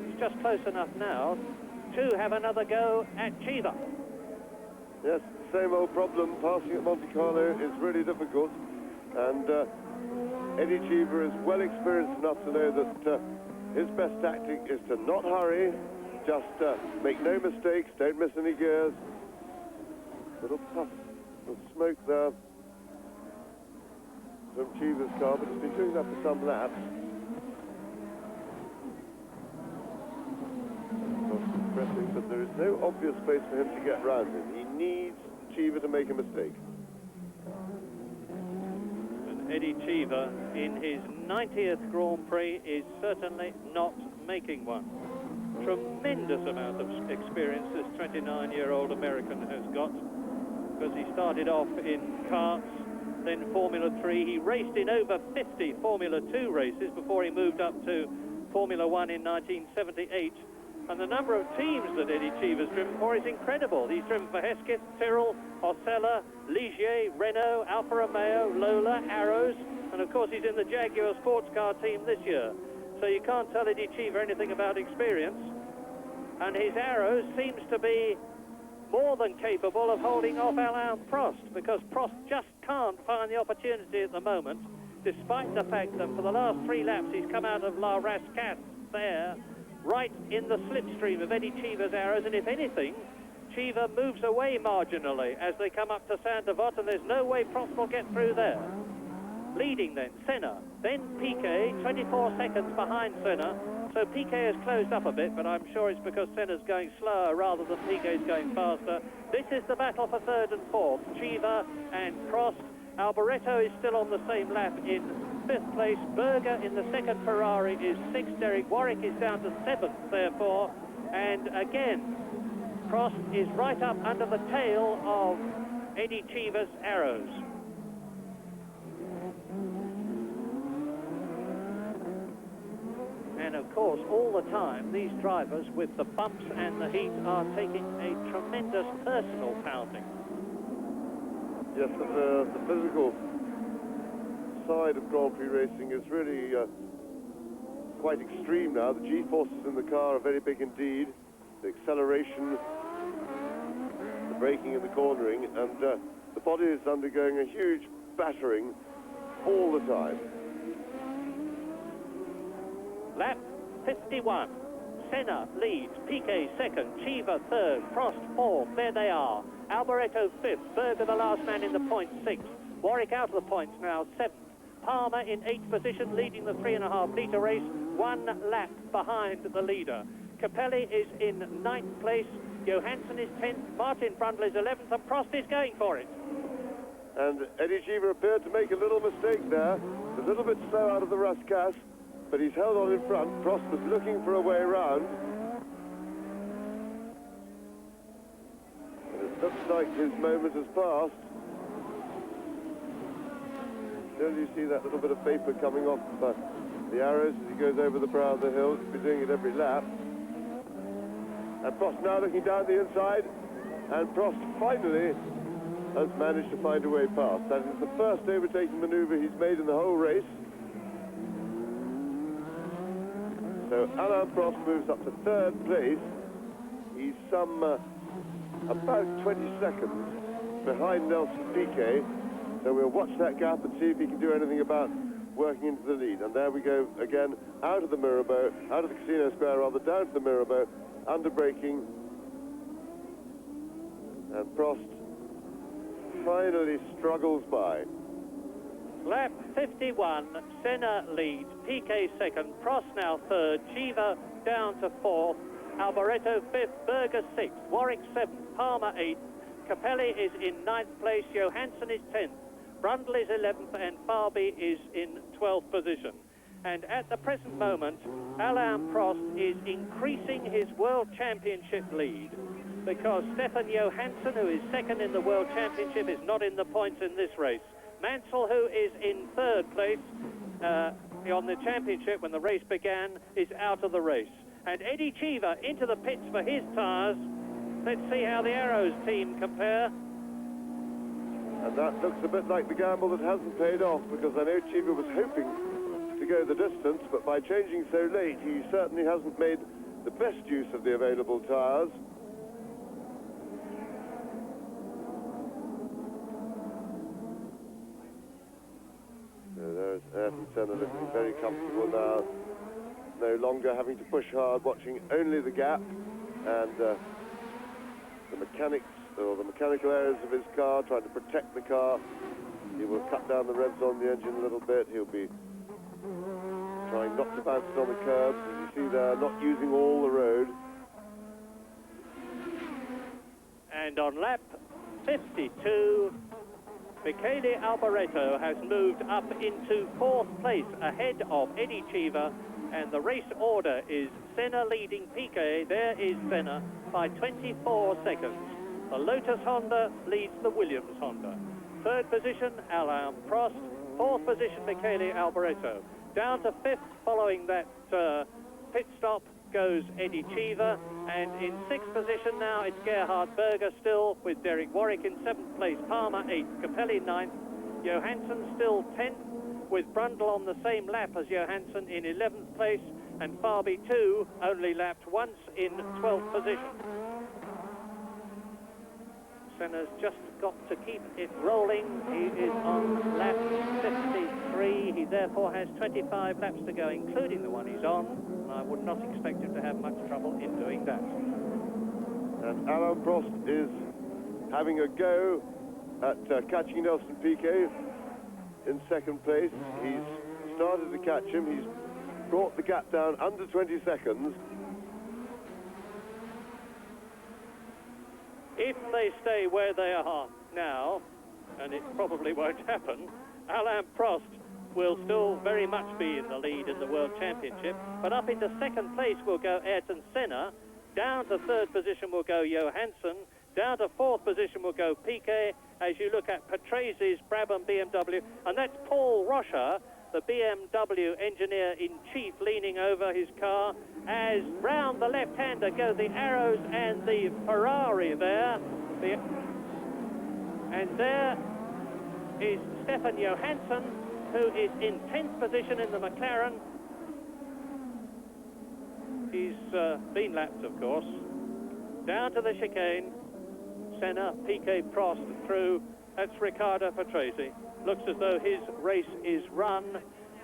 He's just close enough now to have another go at Cheever. Yes, same old problem. Passing at Monte Carlo is really difficult, and Eddie Cheever is well experienced enough to know that his best tactic is to not hurry, just make no mistakes, don't miss any gears. Little puff of smoke there from Cheever's car, but he's been doing that for some laps. But there is no obvious place for him to get round him. He needs Cheever to make a mistake. And Eddie Cheever, in his 90th Grand Prix, is certainly not making one. Tremendous amount of experience this 29-year-old American has got, because he started off in karts, then Formula 3. He raced in over 50 Formula 2 races before he moved up to Formula 1 in 1978. And the number of teams that Eddie Cheever's driven for is incredible. He's driven for Hesketh, Tyrrell, Osella, Ligier, Renault, Alfa Romeo, Lola, Arrows, and of course he's in the Jaguar sports car team this year. So you can't tell Eddie Cheever anything about experience. And his Arrows seems to be more than capable of holding off Alain Prost, because Prost just can't find the opportunity at the moment, despite the fact that for the last 3 laps he's come out of La Rascasse there, right in the slipstream of Eddie Cheever's Arrows, and if anything, Cheever moves away marginally as they come up to Saint-Devote, and there's no way Prost will get through there. Leading then, Senna, then Piquet, 24 seconds behind Senna, so Piquet has closed up a bit, but I'm sure it's because Senna's going slower rather than Piquet's going faster. This is the battle for 3rd and 4th, Cheever and Prost. Alboreto is still on the same lap in 5th place. Berger in the 2nd Ferrari is 6th. Derek Warwick is down to 7th, therefore. And again, Prost is right up under the tail of Eddie Cheever's Arrows. And of course, all the time, these drivers, with the bumps and the heat, are taking a tremendous personal pounding. Yes, the physical side of Grand Prix racing is really quite extreme now. The G-forces in the car are very big indeed. The acceleration, the braking and the cornering, and the body is undergoing a huge battering all the time. Lap 51. Senna leads, Piquet 2nd, Cheever 3rd, Prost 4th. There they are. Alboreto 5th, Berger the last man in the points 6th. Warwick out of the points now 7th. Palmer in 8th position, leading the 3.5 litre race, 1 lap behind the leader. Capelli is in 9th place, Johansson is 10th, Martin Brundle is 11th, and Prost is going for it. And Eddie Cheever appeared to make a little mistake there, a little bit slow out of the Rascasse, but he's held on in front. Prost was looking for a way around. And it looks like his moment has passed. Still you see that little bit of vapor coming off the Arrows as he goes over the brow of the hill. He's been doing it every lap. And Prost now looking down the inside, and Prost finally has managed to find a way past. That is the first overtaking manoeuvre he's made in the whole race. So Alain Prost moves up to 3rd place. He's some about 20 seconds behind Nelson Piquet. So we'll watch that gap and see if he can do anything about working into the lead. And there we go again, out of the Mirabeau, out of the Casino Square rather, down to the Mirabeau, under braking. And Prost finally struggles by. Lap 51, Senna leads, Piquet second, Prost now third, Cheever down to fourth, Alboreto fifth, Berger sixth, Warwick seventh, Palmer eighth, Capelli is in ninth place, Johansson is 10th, Brundle is 11th, and Farby is in 12th position. And at the present moment, Alain Prost is increasing his World Championship lead, because Stefan Johansson, who is second in the World Championship, is not in the points in this race. Mansell, who is in third place on the championship when the race began, is out of the race. And Eddie Cheever into the pits for his tyres. Let's see how the Arrows team compare. And that looks a bit like the gamble that hasn't paid off, because I know Cheever was hoping to go the distance, but by changing so late, he certainly hasn't made the best use of the available tyres. So there's Ayrton Senna looking very comfortable now, no longer having to push hard, watching only the gap and the mechanics or the mechanical areas of his car, trying to protect the car. He will cut down the revs on the engine a little bit. He'll be trying not to bounce it on the curbs, as you see there, not using all the road. And on lap 52, Michele Alboreto has moved up into fourth place ahead of Eddie Cheever, and the race order is Senna leading Piquet. There is Senna by 24 seconds. The Lotus Honda leads the Williams Honda. Third position, Alain Prost. Fourth position, Michele Alboreto. Down to fifth, following that pit stop, goes Eddie Cheever. And in sixth position now, it's Gerhard Berger still, with Derek Warwick in seventh place, Palmer eighth, Capelli ninth, Johansson still 10th, with Brundle on the same lap as Johansson in 11th place, and Farby too, only lapped once in 12th position. Senna's just got to keep it rolling. He is on lap 53. He therefore has 25 laps to go, including the one he's on. I would not expect him to have much trouble in doing that. And Alain Prost is having a go at catching Nelson Piquet in second place. He's started to catch him. He's brought the gap down under 20 seconds. If they stay where they are now, and it probably won't happen, Alain Prost will still very much be in the lead in the World Championship, but up into second place will go Ayrton Senna, down to third position will go Johansson, down to fourth position will go Piquet, as you look at Patrese Brabham BMW, and that's Paul Rocher, the BMW engineer-in-chief, leaning over his car, as round the left-hander go the Arrows and the Ferrari there. And there is Stefan Johansson, who is in 10th position in the McLaren. He's been lapped, of course. Down to the chicane. Senna, Piquet, Prost through. That's Riccardo Patrese. Looks as though his race is run.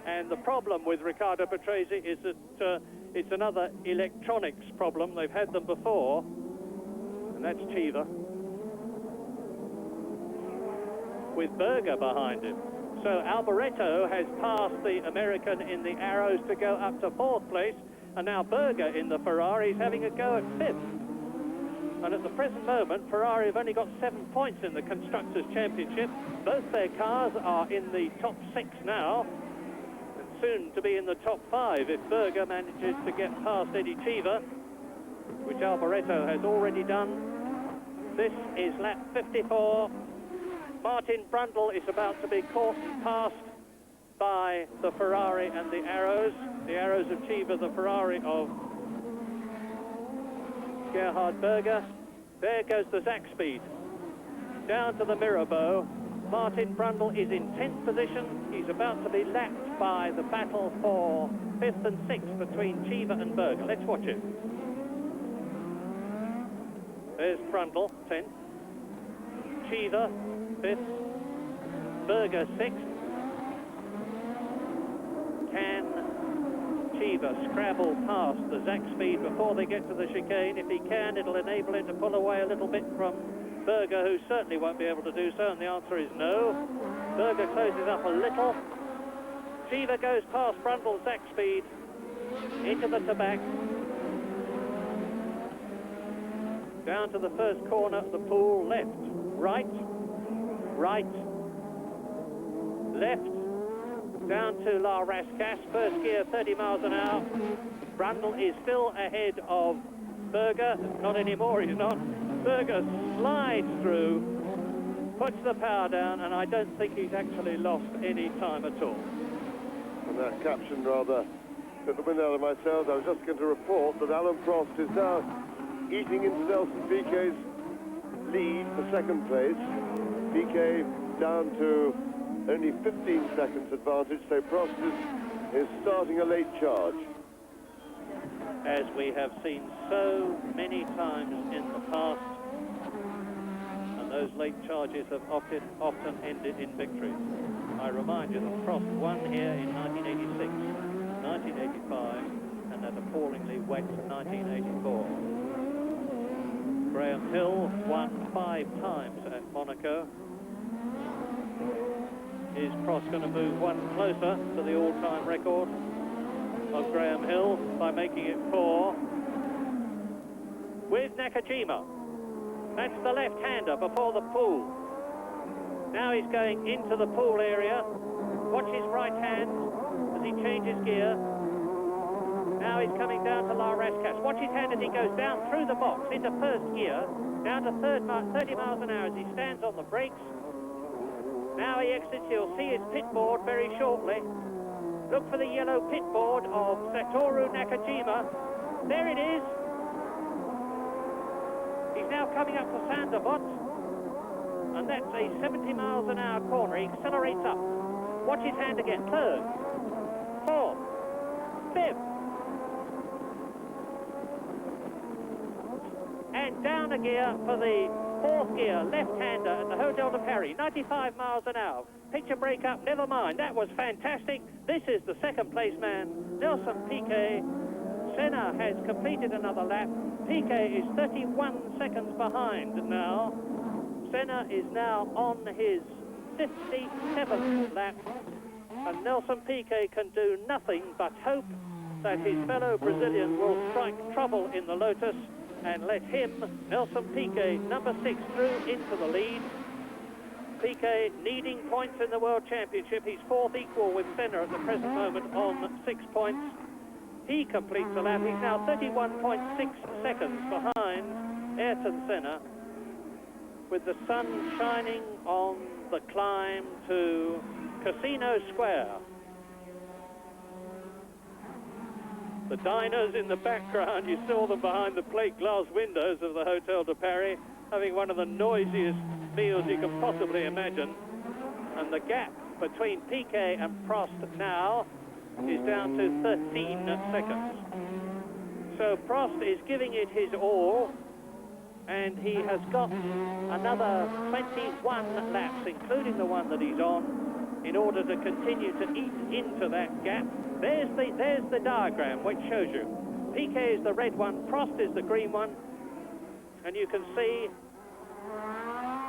And the problem with Riccardo Patrese is that it's another electronics problem. They've had them before. And that's Cheever, with Berger behind him. So Alboreto has passed the American in the Arrows to go up to fourth place, and now Berger in the Ferrari is having a go at fifth. And at the present moment, Ferrari have only got 7 points in the Constructors' Championship. Both their cars are in the top 6 now, and soon to be in the top 5 if Berger manages to get past Eddie Cheever, which Alboreto has already done. This is lap 54. Martin Brundle is about to be caught and passed by the Ferrari and the Arrows. The Arrows of Cheever, the Ferrari of Gerhard Berger. There goes the Zack-Speed. Down to the Mirabeau. Martin Brundle is in 10th position. He's about to be lapped by the battle for 5th and 6th between Cheever and Berger. Let's watch it. There's Brundle, 10th. Cheever, 5th. Berger, 6th. Weaver scrabble past the Zach speed before they get to the chicane. If he can, it'll enable him to pull away a little bit from Berger, who certainly won't be able to do so, and the answer is no. Berger closes up a little. Weaver goes past Brundle's Zach speed into the Tabac. Down to the first corner of the pool, left, right, right, left, down to La Rascasse, first gear, 30 miles an hour. Brundle is still ahead of Berger, not anymore, he's not. Berger slides through, puts the power down, and I don't think he's actually lost any time at all. And that caption rather took the wind out of my sails. I was just going to report that Alan Prost is now eating into Nelson Piquet's lead for second place. Piquet down to only 15 seconds advantage, so Prost is starting a late charge. As we have seen so many times in the past, and those late charges have often ended in victories. I remind you that Prost won here in 1986, 1985, and that appallingly wet 1984. Graham Hill won 5 times at Monaco. Is Prost going to move one closer to the all-time record of Graham Hill by making it 4? With Nakajima. That's the left-hander before the pool. Now he's going into the pool area. Watch his right hand as he changes gear. Now he's coming down to La Rascasse. Watch his hand as he goes down through the box into first gear, down to 30 miles an hour as he stands on the brakes. Now he exits. You'll see his pit board very shortly. Look for the yellow pit board of Satoru Nakajima. There it is. He's now coming up to Sanderbot, and that's a 70 miles an hour corner. He accelerates up. Watch his hand again. Third, fourth, fifth, and down a gear for the fourth gear, left-hander at the Hotel de Paris, 95 miles an hour. Picture break up, never mind. That was fantastic. This is the second place man, Nelson Piquet. Senna has completed another lap. Piquet is 31 seconds behind now. Senna is now on his 57th lap, and Nelson Piquet can do nothing but hope that his fellow Brazilian will strike trouble in the Lotus and let him, Nelson Piquet, number 6, through into the lead. Piquet needing points in the World Championship. He's 4th equal with Senna at the present moment on 6 points. He completes the lap. He's now 31.6 seconds behind Ayrton Senna, with the sun shining on the climb to Casino Square. The diners in the background, you saw them behind the plate glass windows of the Hotel de Paris, having one of the noisiest meals you can possibly imagine. And the gap between Piquet and Prost now is down to 13 seconds. So Prost is giving it his all, and he has got another 21 laps, including the one that he's on, in order to continue to eat into that gap. There's the diagram which shows you. Piquet is the red one, Prost is the green one, and you can see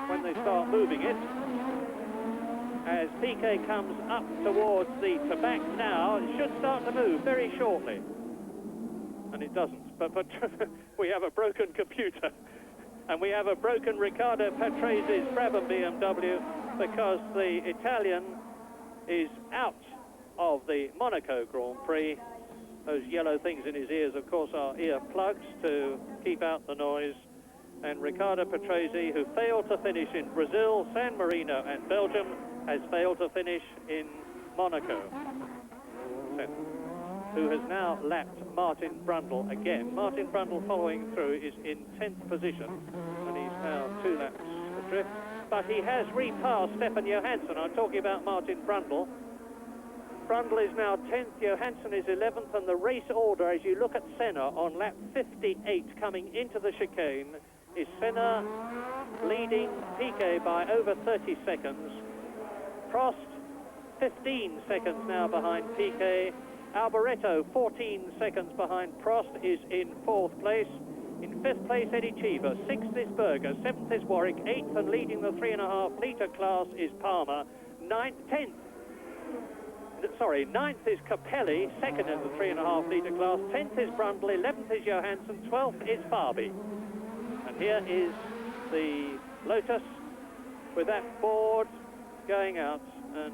when they start moving it, as Piquet comes up towards the Tabac now, it should start to move very shortly. And it doesn't, but we have a broken computer, and we have a broken Riccardo Patrese's Brabham BMW, because the Italian is out of the Monaco Grand Prix. Those yellow things in his ears, of course, are ear plugs to keep out the noise. And Riccardo Patrese, who failed to finish in Brazil, San Marino and Belgium, has failed to finish in Monaco, who has now lapped Martin Brundle again. Martin Brundle, following through, is in 10th position, and he's now 2 laps adrift. But he has repassed Stefan Johansson. I'm talking about Martin Brundle. Brundle is now 10th, Johansson is 11th, and the race order, as you look at Senna on lap 58 coming into the chicane, is Senna leading Piquet by over 30 seconds. Prost 15 seconds now behind Piquet. Alboreto, 14 seconds behind Prost, is in 4th place. In 5th place, Eddie Cheever. 6th is Berger. 7th is Warwick. 8th and leading the 3.5 litre class is Palmer. 9th is Capelli, 2nd in the 3.5 litre class. 10th is Brundle. 11th is Johansson. 12th is Farby. And here is the Lotus with that board going out, and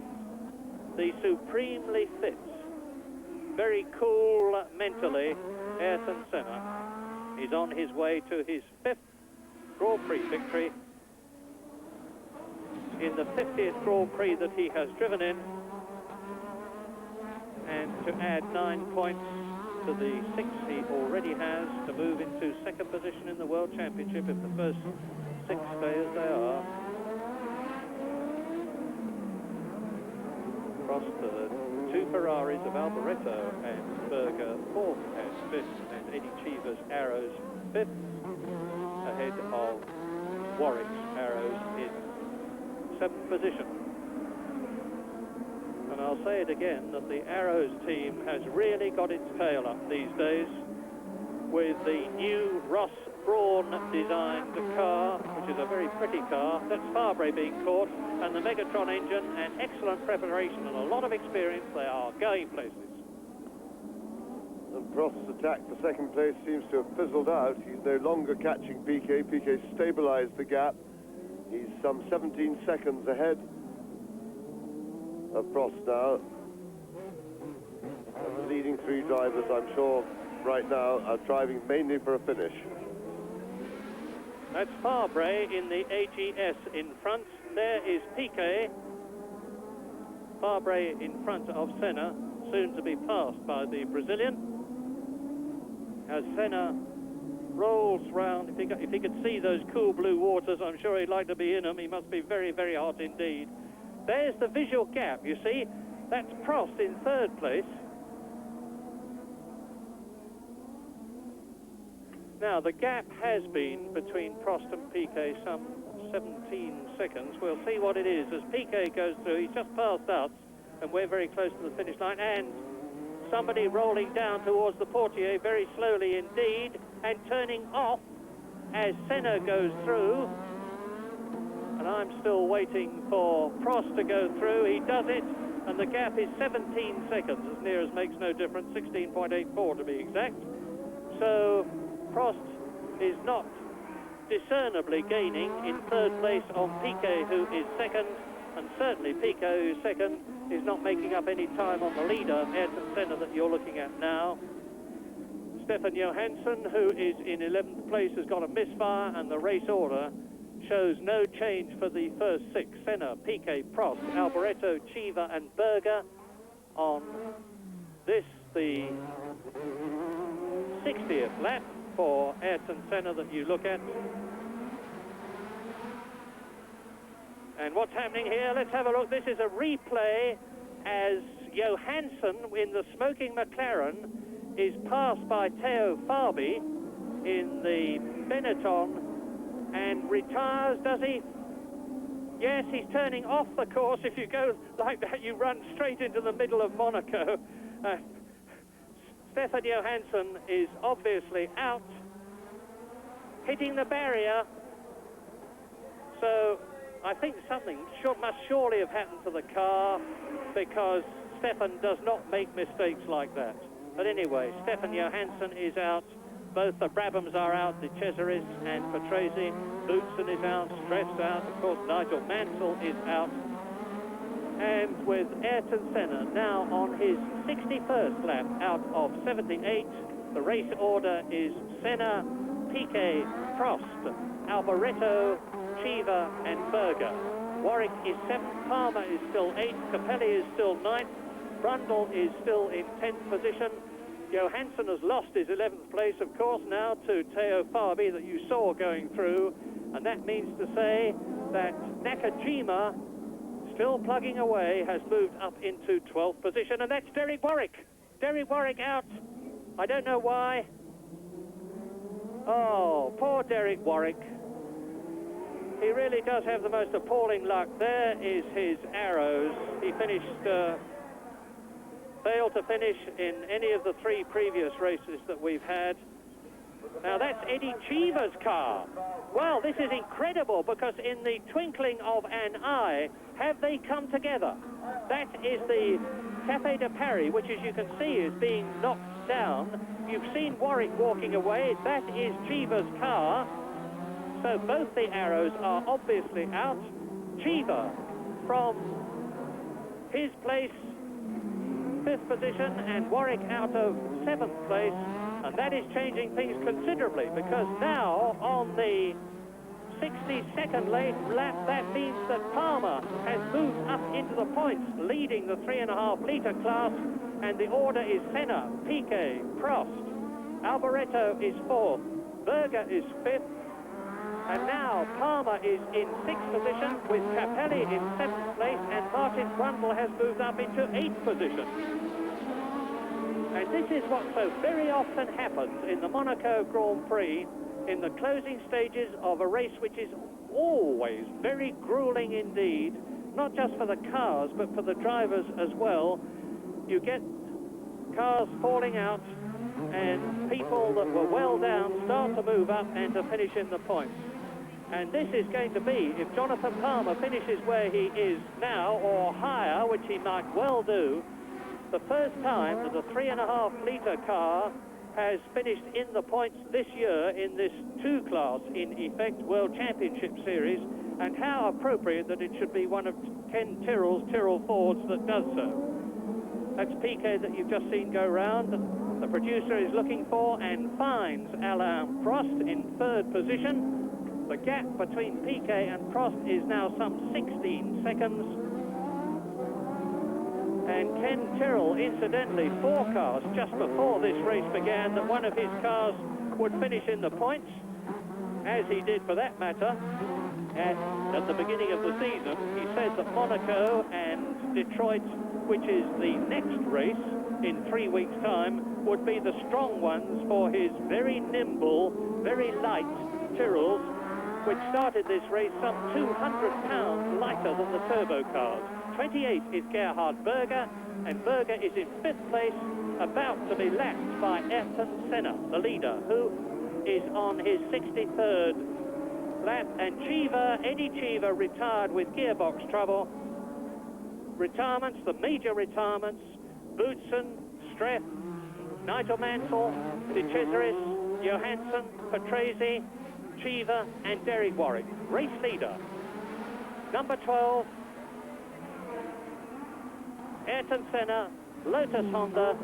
the supremely fit, very cool mentally, Ayrton Senna is on his way to his 5th Grand Prix victory in the 50th Grand Prix that he has driven in, and to add 9 points to the 6 he already has to move into 2nd position in the World Championship if the first 6 stay as they are. Across the 2 Ferraris of Alboreto and Berger 4th and 5th, and Eddie Cheever's Arrows 5th, ahead of Warwick's Arrows in 7th position. And I'll say it again, that the Arrows team has really got its tail up these days with the new Ross Brawn designed car, which is a very pretty car. That's Fabre being caught, and the Megatron engine, and excellent preparation and a lot of experience. They are going places. And Prost's attack for 2nd place seems to have fizzled out. He's no longer catching Piquet. Piquet stabilised the gap. He's some 17 seconds ahead of Prost now. And the leading 3 drivers, I'm sure, right now are driving mainly for a finish. That's Fabre in the AGS in front. There is Piquet. Fabre in front of Senna, soon to be passed by the Brazilian. As Senna rolls round, if he could see those cool blue waters, I'm sure he'd like to be in them. He must be very, very hot indeed. There's the visual gap, you see. That's Prost in 3rd place. Now, the gap has been between Prost and Piquet some 17 seconds. We'll see what it is as Piquet goes through. He's just passed us, and we're very close to the finish line. And somebody rolling down towards the portiere very slowly indeed, and turning off as Senna goes through. And I'm still waiting for Prost to go through. He does it, and the gap is 17 seconds, as near as makes no difference, 16.84 to be exact. So Prost is not discernibly gaining in 3rd place on Piquet, who is 2nd, and certainly Piquet, who's 2nd, is not making up any time on the leader, Ayrton Senna, that you're looking at now. Stefan Johansson, who is in 11th place, has got a misfire, and the race order shows no change for the first 6. Senna, Piquet, Prost, Alboreto, Cheever and Berger on this, the 60th lap for Ayrton Senna that you look at. And what's happening here? Let's have a look. This is a replay as Johansson in the smoking McLaren is passed by Theo Fabi in the Benetton and retires, does he? Yes, he's turning off the course. If you go like that, you run straight into the middle of Monaco. Stefan Johansson is obviously out, hitting the barrier. So I think something must surely have happened to the car, because Stefan does not make mistakes like that. But anyway, Stefan Johansson is out. Both the Brabhams are out, the Cesaris and Patrese. Boutsen is out, Streff's out. Of course, Nigel Mansell is out. And with Ayrton Senna now on his 61st lap out of 78, the race order is Senna, Piquet, Prost, Alboreto, Cheever and Berger. Warwick is 7th, Palmer is still 8th, Capelli is still 9th, Brundle is still in 10th position. Johansson has lost his 11th place, of course, now to Theo Fabi that you saw going through, and that means to say that Nakajima, still plugging away, has moved up into 12th position, and that's Derek Warwick. Derek Warwick out. I don't know why. Oh, poor Derek Warwick. He really does have the most appalling luck. There is his Arrows. He finished failed to finish in any of the 3 previous races that we've had. Now that's Eddie Cheever's car. Well, this is incredible, because in the twinkling of an eye have they come together. That is the Café de Paris, which, as you can see, is being knocked down. You've seen Warwick walking away. That is Cheever's car. So both the arrows are obviously out. Cheever from his place, 5th position, and Warwick out of 7th place. And that is changing things considerably, because now on the 62nd lap, that means that Palmer has moved up into the points, leading the 3.5 litre class, and the order is Senna, Piquet, Prost, Alboreto is 4th, Berger is 5th, and now Palmer is in 6th position, with Capelli in 7th place, and Martin Brundle has moved up into 8th position. And this is what so very often happens in the Monaco Grand Prix, in the closing stages of a race which is always very grueling indeed, not just for the cars, but for the drivers as well. You get cars falling out, and people that were well down start to move up and to finish in the points. And this is going to be, if Jonathan Palmer finishes where he is now, or higher, which he might well do, the first time that a 3.5 litre car has finished in the points this year in this 2 class, in effect, World Championship Series, and how appropriate that it should be one of Ken Tyrrell's Tyrrell Fords that does so. That's Piquet that you've just seen go round. The producer is looking for and finds Alain Prost in 3rd position. The gap between Piquet and Prost is now some 16 seconds. And Ken Tyrrell, incidentally, forecast just before this race began that one of his cars would finish in the points, as he did for that matter. And at the beginning of the season, he said that Monaco and Detroit, which is the next race in 3 weeks' time, would be the strong ones for his very nimble, very light Tyrrells, which started this race some 200 pounds lighter than the turbo cars. 28 is Gerhard Berger, and Berger is in 5th place, about to be lapped by Ayrton Senna, the leader, who is on his 63rd lap. And Cheever, Eddie Cheever, retired with gearbox trouble. Retirements, the major retirements: Boutsen, Streff, Nigel Mansell, De Cesaris, Johansson, Patrese, Cheever, and Derek Warwick. Race leader, number 12, Ayrton Senna, Lotus Honda.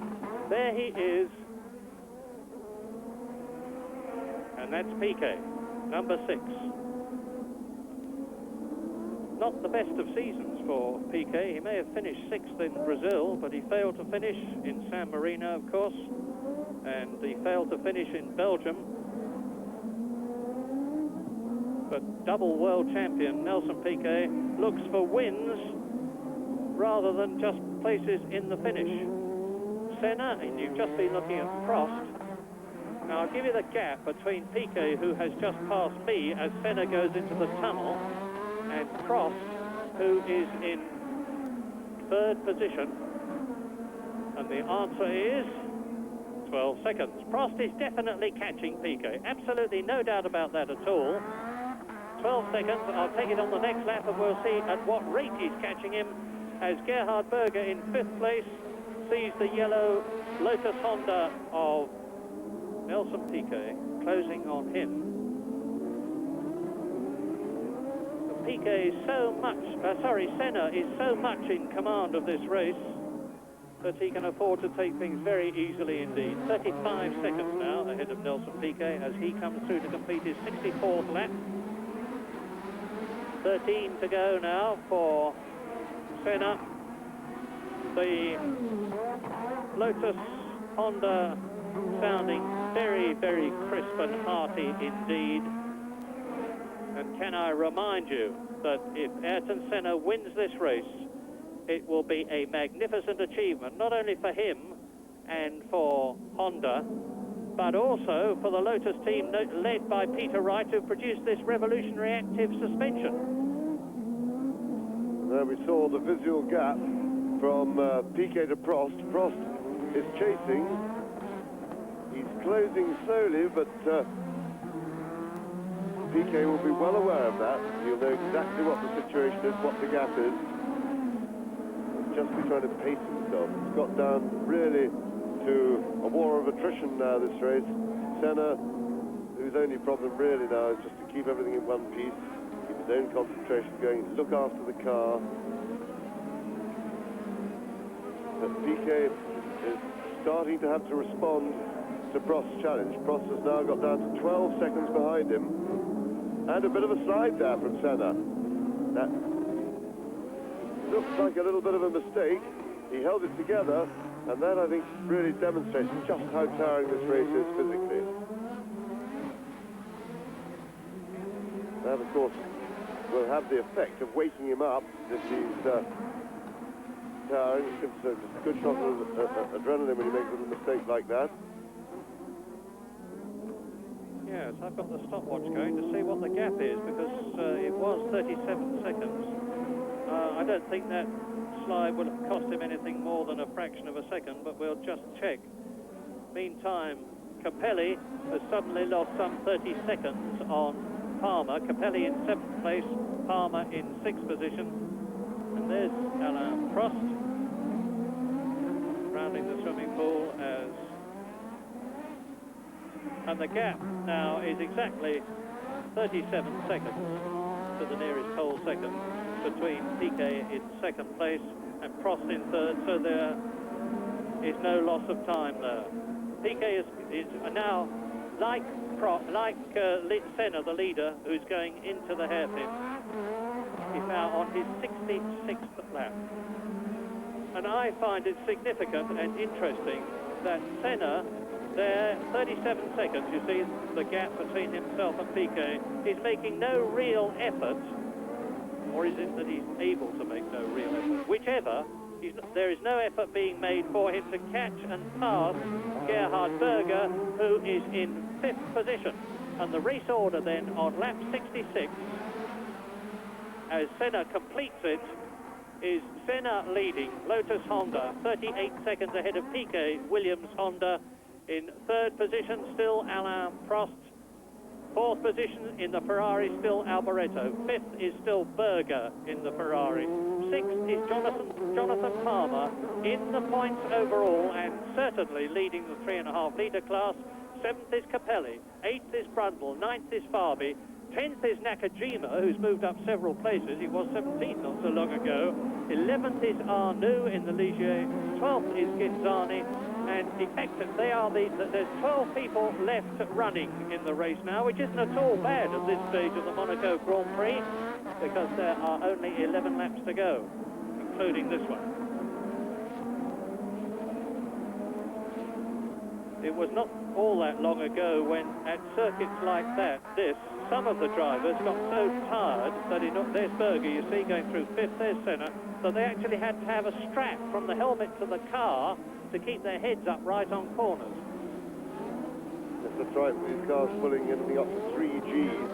There he is. And that's Piquet, number 6. Not the best of seasons for Piquet. He may have finished 6th in Brazil, but he failed to finish in San Marino, of course, and he failed to finish in Belgium. But double world champion Nelson Piquet looks for wins rather than just places in the finish. Senna, and you've just been looking at Prost. Now I'll give you the gap between Piquet, who has just passed me as Senna goes into the tunnel, and Prost, who is in 3rd position. And the answer is 12 seconds. Prost is definitely catching Piquet. Absolutely no doubt about that at all. 12 seconds. I'll take it on the next lap, and we'll see at what rate he's catching him, as Gerhard Berger in 5th place sees the yellow Lotus Honda of Nelson Piquet closing on him. Piquet is so much, Senna is so much in command of this race that he can afford to take things very easily indeed. 35 seconds now ahead of Nelson Piquet as he comes through to complete his 64th lap. 13 to go now for Senna. The Lotus Honda sounding very, very crisp and hearty indeed. And can I remind you that if Ayrton Senna wins this race, it will be a magnificent achievement, not only for him and for Honda, but also for the Lotus team led by Peter Wright, who produced this revolutionary active suspension. There we saw the visual gap from Piquet to Prost. Prost is chasing. He's closing slowly, but Piquet will be well aware of that. He'll know exactly what the situation is, what the gap is. He'll just be trying to pace himself. It's got down really to a war of attrition now, this race. Senna, whose only problem really now is just to keep everything in one piece, keep his own concentration going, look after the car. But Piquet is starting to have to respond to Prost's challenge. Prost has now got down to 12 seconds behind him, and a bit of a slide there from Senna. That looks like a little bit of a mistake. He held it together, and that, I think, really demonstrates just how tiring this race is physically. That, of course, will have the effect of waking him up if he's tiring. It gives just a good shot of adrenaline when he makes a little mistake like that. Yes, I've got the stopwatch going to see what the gap is, because it was 37 seconds. I don't think that slide would have cost him anything more than a fraction of a second, but we'll just check. Meantime, Capelli has suddenly lost some 30 seconds on Palmer. Capelli in 7th place, Palmer in 6th position. And there's Alain Prost rounding the swimming pool and the gap now is exactly 37 seconds to the nearest whole second between Piquet in 2nd place and Prost in 3rd, so there is no loss of time there. Piquet is now, like Senna, the leader, who's going into the hairpin. He's now on his 66th lap. And I find it significant and interesting that Senna, there, 37 seconds, you see the gap between himself and Piquet, is making no real effort, or is it that he's able to make no real effort? Whichever, there is no effort being made for him to catch and pass Gerhard Berger, who is in 5th position. And the race order then on lap 66, as Senna completes it, is Senna leading, Lotus Honda, 38 seconds ahead of Piquet, Williams Honda. In 3rd position, still Alain Prost. 4th position in the Ferrari, still Alboreto. 5th is still Berger in the Ferrari. 6th is Jonathan Palmer in the points overall, and certainly leading the 3.5 litre class. 7th is Capelli. 8th is Brundle. 9th is Fabi. 10th is Nakajima, who's moved up several places. He was 17th not so long ago. 11th is Arnoux in the Ligier. 12th is Ginzani. And effectively, there's 12 people left running in the race now, which isn't at all bad at this stage of the Monaco Grand Prix, because there are only 11 laps to go, including this one. It was not all that long ago when, at circuits like that, some of the drivers got so tired that there's Berger, you see, going through 5th, there's Senna, so they actually had to have a strap from the helmet to the car to keep their heads up right on corners. Yes, that's right. These cars pulling anything up to 3 Gs.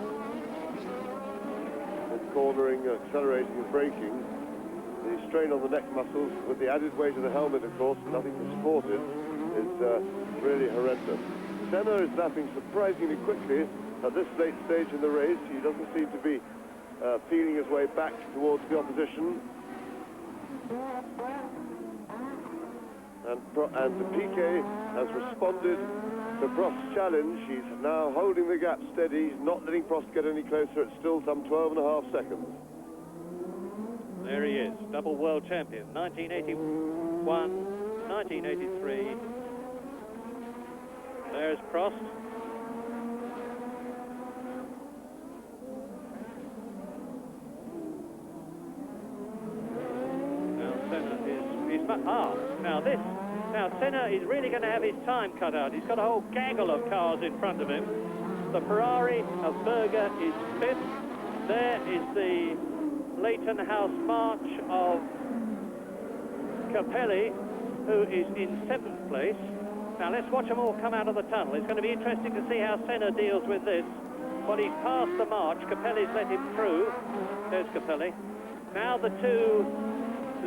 And cornering, accelerating and braking. The strain on the neck muscles with the added weight of the helmet, of course, nothing to support it, is really horrendous. Senna is lapping surprisingly quickly at this late stage in the race. He doesn't seem to be feeling his way back towards the opposition. And Piquet has responded to Prost's challenge. He's now holding the gap steady. He's not letting Prost get any closer. It's still some 12.5 seconds. There he is, double world champion, 1981, 1983. There's Prost. Now Senna is... Now Senna is really going to have his time cut out. He's got a whole gaggle of cars in front of him. The Ferrari of Berger is 5th. There is the Leighton House March of Capelli, who is in 7th place. Now let's watch them all come out of the tunnel. It's going to be interesting to see how Senna deals with this. Well, he's passed the march. Capelli's let him through. There's Capelli. Now the two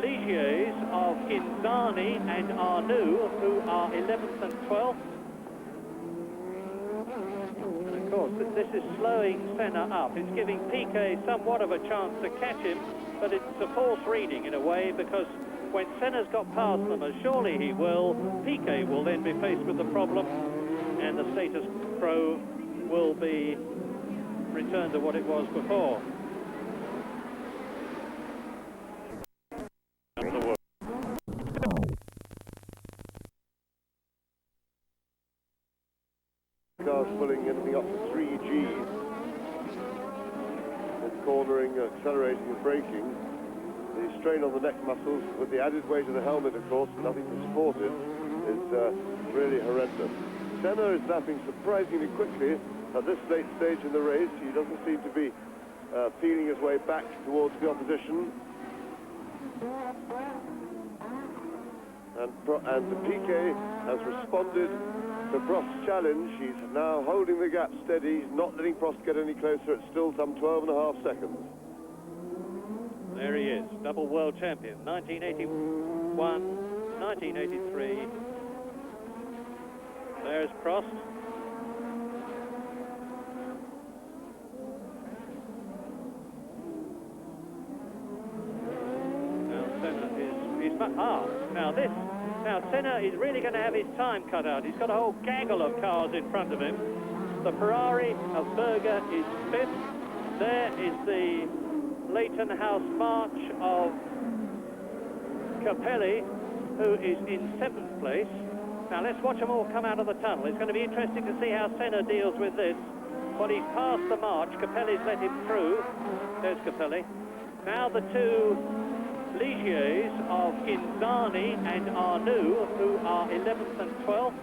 Ligiers of Inzani and Arnoux, who are 11th and 12th. And of course, this is slowing Senna up. It's giving Piquet somewhat of a chance to catch him, but it's a false reading in a way, because when Senna's got past them, as surely he will, Piquet will then be faced with the problem, and the status quo will be returned to what it was before. Cars pulling anything up to 3 Gs. With cornering, accelerating and braking. The strain on the neck muscles, with the added weight of the helmet, of course, nothing to support it, is really horrendous. Senna is lapping surprisingly quickly at this late stage in the race. He doesn't seem to be feeling his way back towards the opposition. And Piquet has responded to Prost's challenge. He's now holding the gap steady. He's not letting Prost get any closer. It's still some 12.5 seconds. There he is, double world champion, 1981, 1983. There's Prost. Now Senna now Senna is really going to have his time cut out. He's got a whole gaggle of cars in front of him. The Ferrari of Berger is 5th. There is the Leighton House March of Capelli, who is in 7th place. Now let's watch them all come out of the tunnel. It's going to be interesting to see how Senna deals with this. But he's passed the march. Capelli's let him through. There's Capelli. Now the two Ligiers of Inzani and Arnoux, who are 11th and 12th.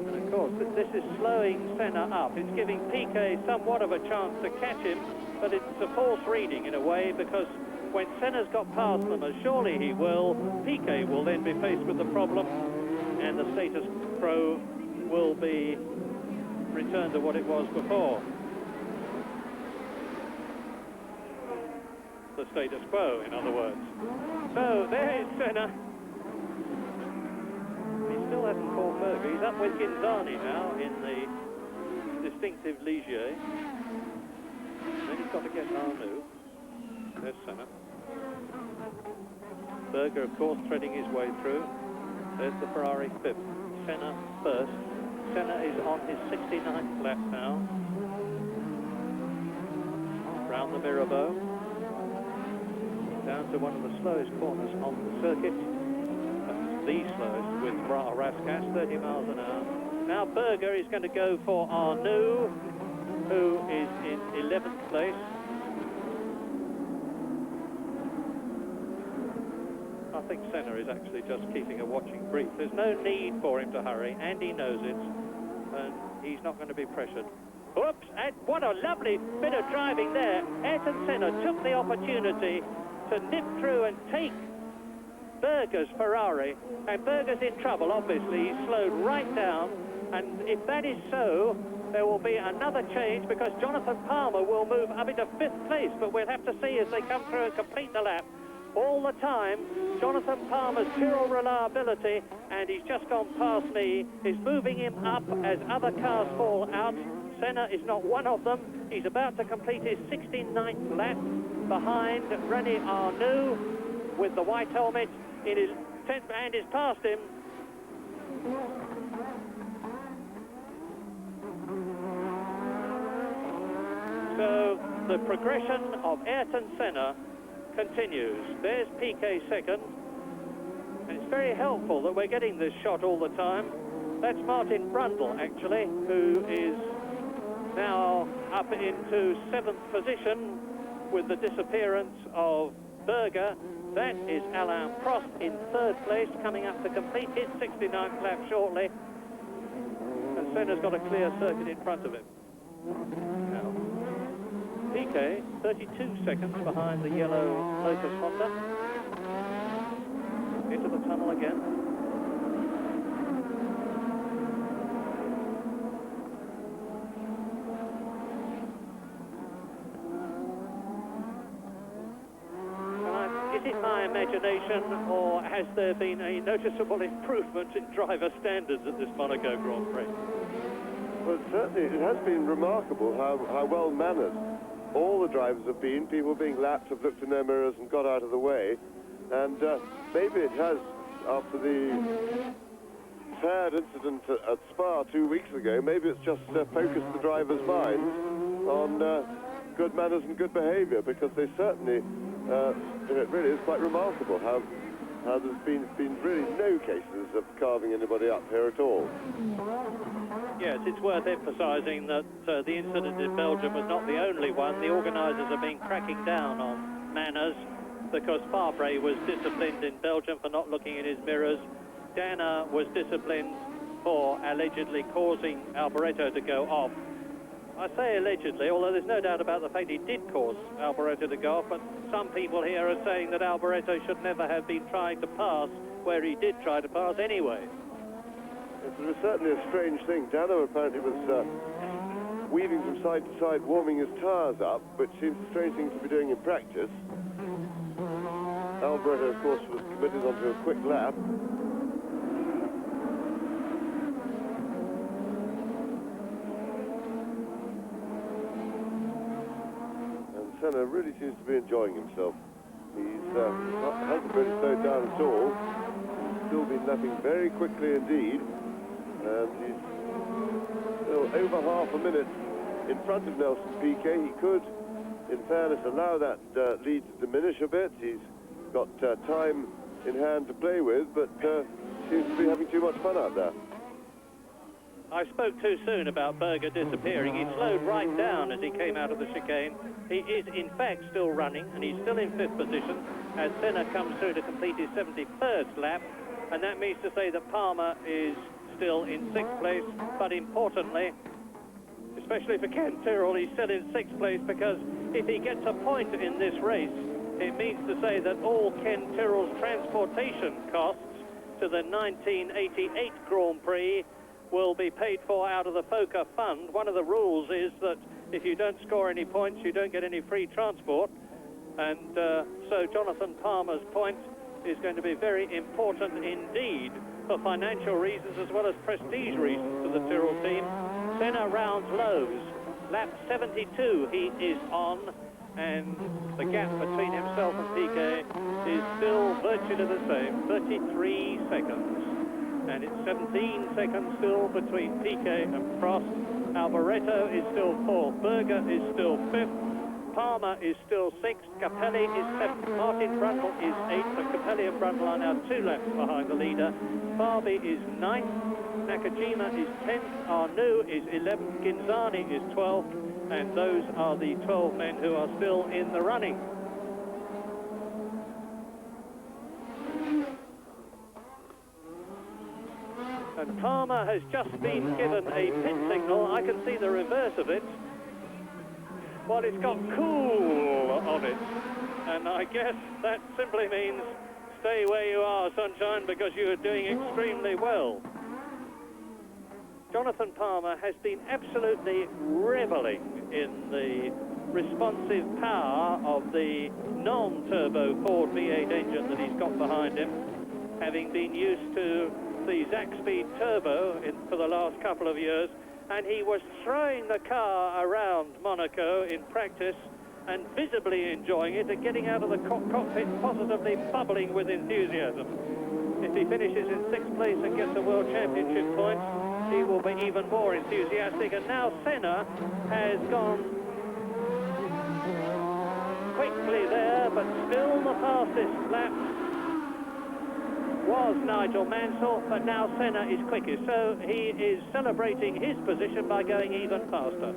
And of course, this is slowing Senna up. It's giving Piquet somewhat of a chance to catch him, but it's a false reading in a way, because when Senna's got past them, as surely he will, Piquet will then be faced with the problem, and the status quo will be returned to what it was before. The status quo, in other words. So there is Senna. He still hasn't caught Berger. He's up with Inzani now in the distinctive Ligier. Then he's got to get Arnoux. There's Senna. Berger, of course, threading his way through. There's the Ferrari 5th. Senna 1st. Senna is on his 69th lap now. Round the Mirabeau. Down to one of the slowest corners on the circuit. That's the slowest with Rascasse, 30 miles an hour. Now Berger is going to go for Arnoux, who is in 11th place. I think Senna is actually just keeping a watching brief. There's no need for him to hurry, and he knows it, and he's not going to be pressured. Oops, and what a lovely bit of driving there. Ayrton Senna took the opportunity to nip through and take Berger's Ferrari, and Berger's in trouble, obviously. He's slowed right down, and if that is so, there will be another change, because Jonathan Palmer will move up into 5th place, but we'll have to see as they come through and complete the lap. All the time, Jonathan Palmer's pure reliability, and he's just gone past me, is moving him up as other cars fall out. Senna is not one of them. He's about to complete his 69th lap behind René Arnoux with the white helmet in his 10th, and is past him. So the progression of Ayrton Senna continues. There's Piquet 2nd, and it's very helpful that we're getting this shot all the time. That's Martin Brundle, actually, who is now up into 7th position with the disappearance of Berger. That is Alain Prost in 3rd place, coming up to complete his 69th lap shortly. And Senna's got a clear circuit in front of him. Now, Piquet, 32 seconds behind the yellow Lotus Honda. Into the tunnel again. imagination, or has there been a noticeable improvement in driver standards at this Monaco Grand Prix? Well, certainly it has been remarkable how well mannered all the drivers have been. People being lapped have looked in their mirrors and got out of the way. And maybe it has, after the sad incident at Spa 2 weeks ago, maybe it's just focused the drivers' minds on good manners and good behaviour, because they certainly, it really is quite remarkable how there's been really no cases of carving anybody up here at all. Yes, it's worth emphasising that the incident in Belgium was not the only one. The organisers have been cracking down on manners, because Fabre was disciplined in Belgium for not looking in his mirrors. Dana was disciplined for allegedly causing Alboreto to go off. I say allegedly, although there's no doubt about the fact he did cause Alboreto to go off, but some people here are saying that Alboreto should never have been trying to pass where he did try to pass anyway. It was certainly a strange thing. Dana apparently was weaving from side to side, warming his tyres up, which seems a strange thing to be doing in practice. Alboreto, of course, was committed onto a quick lap. And Senna really seems to be enjoying himself. He's hasn't really slowed down at all. He's still been lapping very quickly indeed. And he's still over half a minute in front of Nelson Piquet. He could, in fairness, allow that lead to diminish a bit. He's got time in hand to play with, but seems to be having too much fun out there. I spoke too soon about Berger disappearing. He slowed right down as he came out of the chicane. He is, in fact, still running, and he's still in 5th position as Senna comes through to complete his 71st lap, and that means to say that Palmer is still in 6th place, but importantly, especially for Ken Tyrrell, he's still in 6th place, because if he gets a point in this race, it means to say that all Ken Tyrrell's transportation costs to the 1988 Grand Prix will be paid for out of the FOCA fund. One of the rules is that if you don't score any points, you don't get any free transport, and so Jonathan Palmer's point is going to be very important indeed for financial reasons as well as prestige reasons to the Tyrrell team. Senna rounds lows. Lap 72 he is on, and the gap between himself and Piquet is still virtually the same, 33 seconds. And it's 17 seconds still between Piquet and Prost. Alboreto is still 4th, Berger is still 5th, Palmer is still 6th, Capelli is 7th, Martin Brundle is 8th, and Capelli and Brundle are now 2 laps behind the leader. Fabi is 9th, Nakajima is 10th, Arnoux is 11th, Ginzani is 12th, and those are the 12 men who are still in the running. And Palmer has just been given a pit signal. I can see the reverse of it. Well, it's got cool on it. And I guess that simply means stay where you are, sunshine, because you are doing extremely well. Jonathan Palmer has been absolutely reveling in the responsive power of the non-turbo Ford V8 engine that he's got behind him, having been used to the Zack-Speed Turbo for the last couple of years, and he was throwing the car around Monaco in practice and visibly enjoying it and getting out of the cockpit positively bubbling with enthusiasm. If he finishes in 6th place and gets a World Championship point, he will be even more enthusiastic. And now Senna has gone quickly there, but still the fastest lap was Nigel Mansell, but now Senna is quickest, so he is celebrating his position by going even faster.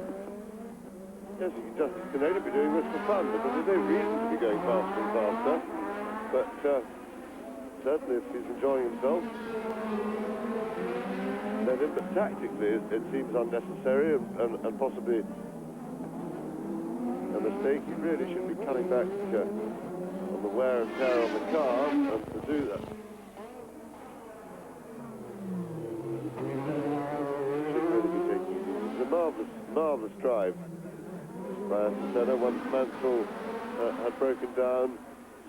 Yes, he can only be doing this for fun, because there's no reason to be going faster and faster, but certainly if he's enjoying himself, then but tactically it seems unnecessary and possibly a mistake. He really should be cutting back on the wear and tear on the car, and to do that marvellous drive by Senna. Once Mansell had broken down,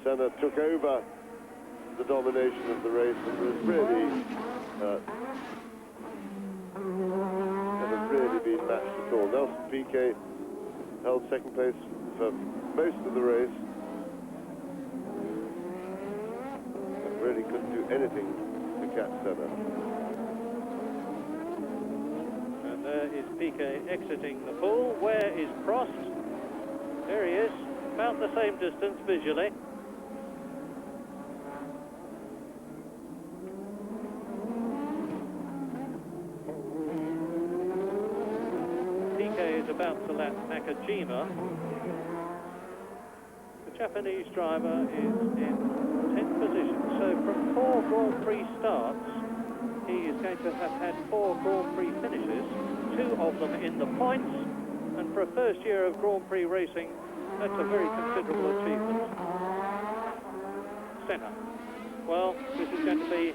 Senna took over the domination of the race, and was really never really been matched at all. Nelson Piquet held second place for most of the race, but really couldn't do anything to catch Senna. And there is Piquet exiting the pool. Where is Prost? There he is, about the same distance visually. Piquet is about to lap Nakajima. The Japanese driver is in 10th position, so from 4 Grand Prix starts, he is going to have had 4 Grand Prix finishes, 2 of them in the points, and for a first year of Grand Prix racing, that's a very considerable achievement. Senna. Well, this is going to be,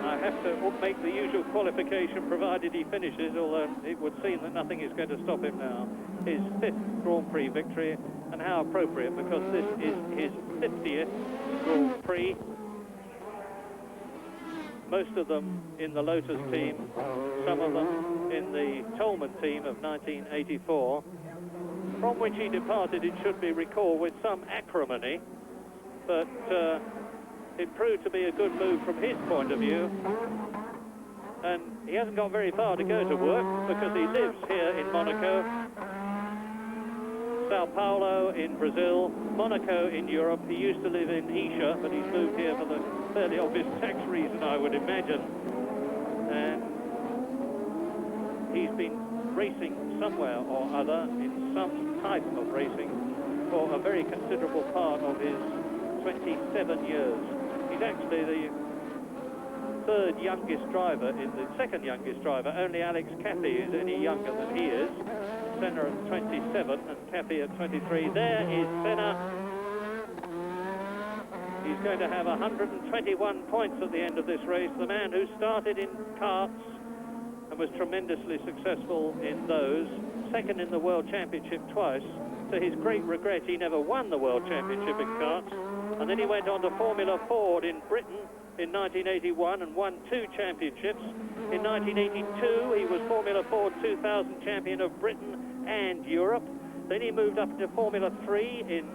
I have to make the usual qualification provided he finishes, although it would seem that nothing is going to stop him now. His 5th Grand Prix victory, and how appropriate, because this is his 50th Grand Prix. Most of them in the Lotus team, some of them in the Tolman team of 1984, from which he departed, it should be recalled, with some acrimony, but it proved to be a good move from his point of view. And he hasn't got very far to go to work, because he lives here in Monaco, Sao Paulo in Brazil, Monaco in Europe. He used to live in Isha, but he's moved here for the fairly obvious tax reason, I would imagine. And he's been racing somewhere or other, in some type of racing, for a very considerable part of his 27 years. He's actually the 3rd youngest driver, in the 2nd youngest driver. Only Alex Cathy is any younger than he is. Senna at 27 and Cathy at 23. There is Senna. He's going to have 121 points at the end of this race. The man who started in karts and was tremendously successful in those, 2nd in the World Championship twice. To his great regret, he never won the World Championship in karts. And then he went on to Formula Ford in Britain in 1981 and won 2 championships. In 1982, he was Formula Ford 2000 champion of Britain and Europe. Then he moved up to Formula 3 in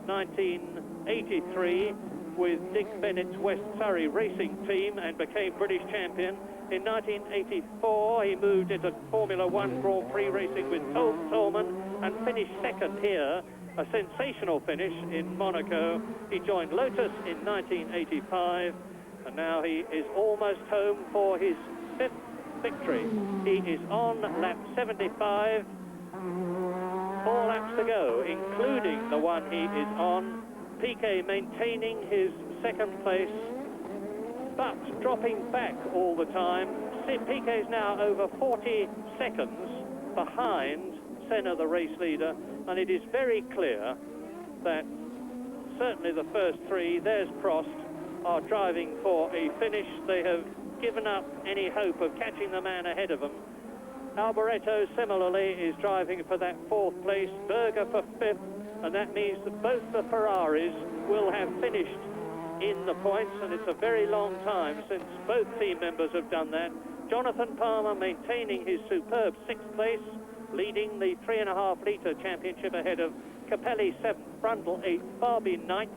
1983 with Dick Bennett's West Surrey racing team and became British champion. In 1984, he moved into Formula 1 Grand Prix racing with Tolman and finished 2nd here, a sensational finish in Monaco. He joined Lotus in 1985, and now he is almost home for his 5th victory. He is on lap 75, 4 laps to go, including the one he is on. Piquet maintaining his 2nd place, but dropping back all the time. Piquet is now over 40 seconds behind Senna, the race leader, and it is very clear that certainly the first 3, there's Prost, are driving for a finish. They have given up any hope of catching the man ahead of them. Alboreto similarly is driving for that 4th place, Berger for 5th, and that means that both the Ferraris will have finished in the points, and it's a very long time since both team members have done that. Jonathan Palmer maintaining his superb 6th place, leading the 3.5 litre championship ahead of Capelli 7th, Brundle 8th, Barbie 9th,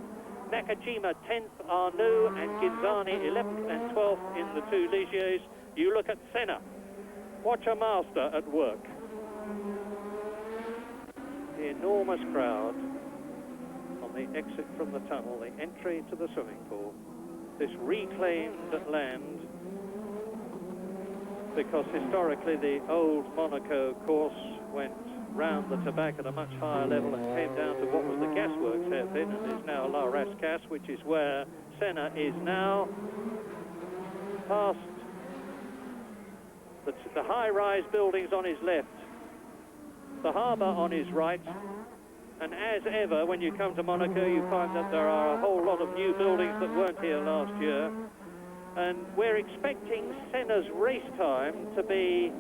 Nakajima 10th, Arnoux and Ginzani 11th and 12th in the 2 Ligiers. You look at Senna. Watch a master at work. The enormous crowd on the exit from the tunnel, the entry to the swimming pool. This reclaimed land, because historically the old Monaco course went round the Tabac at a much higher level and came down to what was the gasworks hairpin and is now La Rascasse, which is where Senna is now, past the high-rise buildings on his left, the harbour on his right, and as ever when you come to Monaco you find that there are a whole lot of new buildings that weren't here last year, and we're expecting Senna's race time to be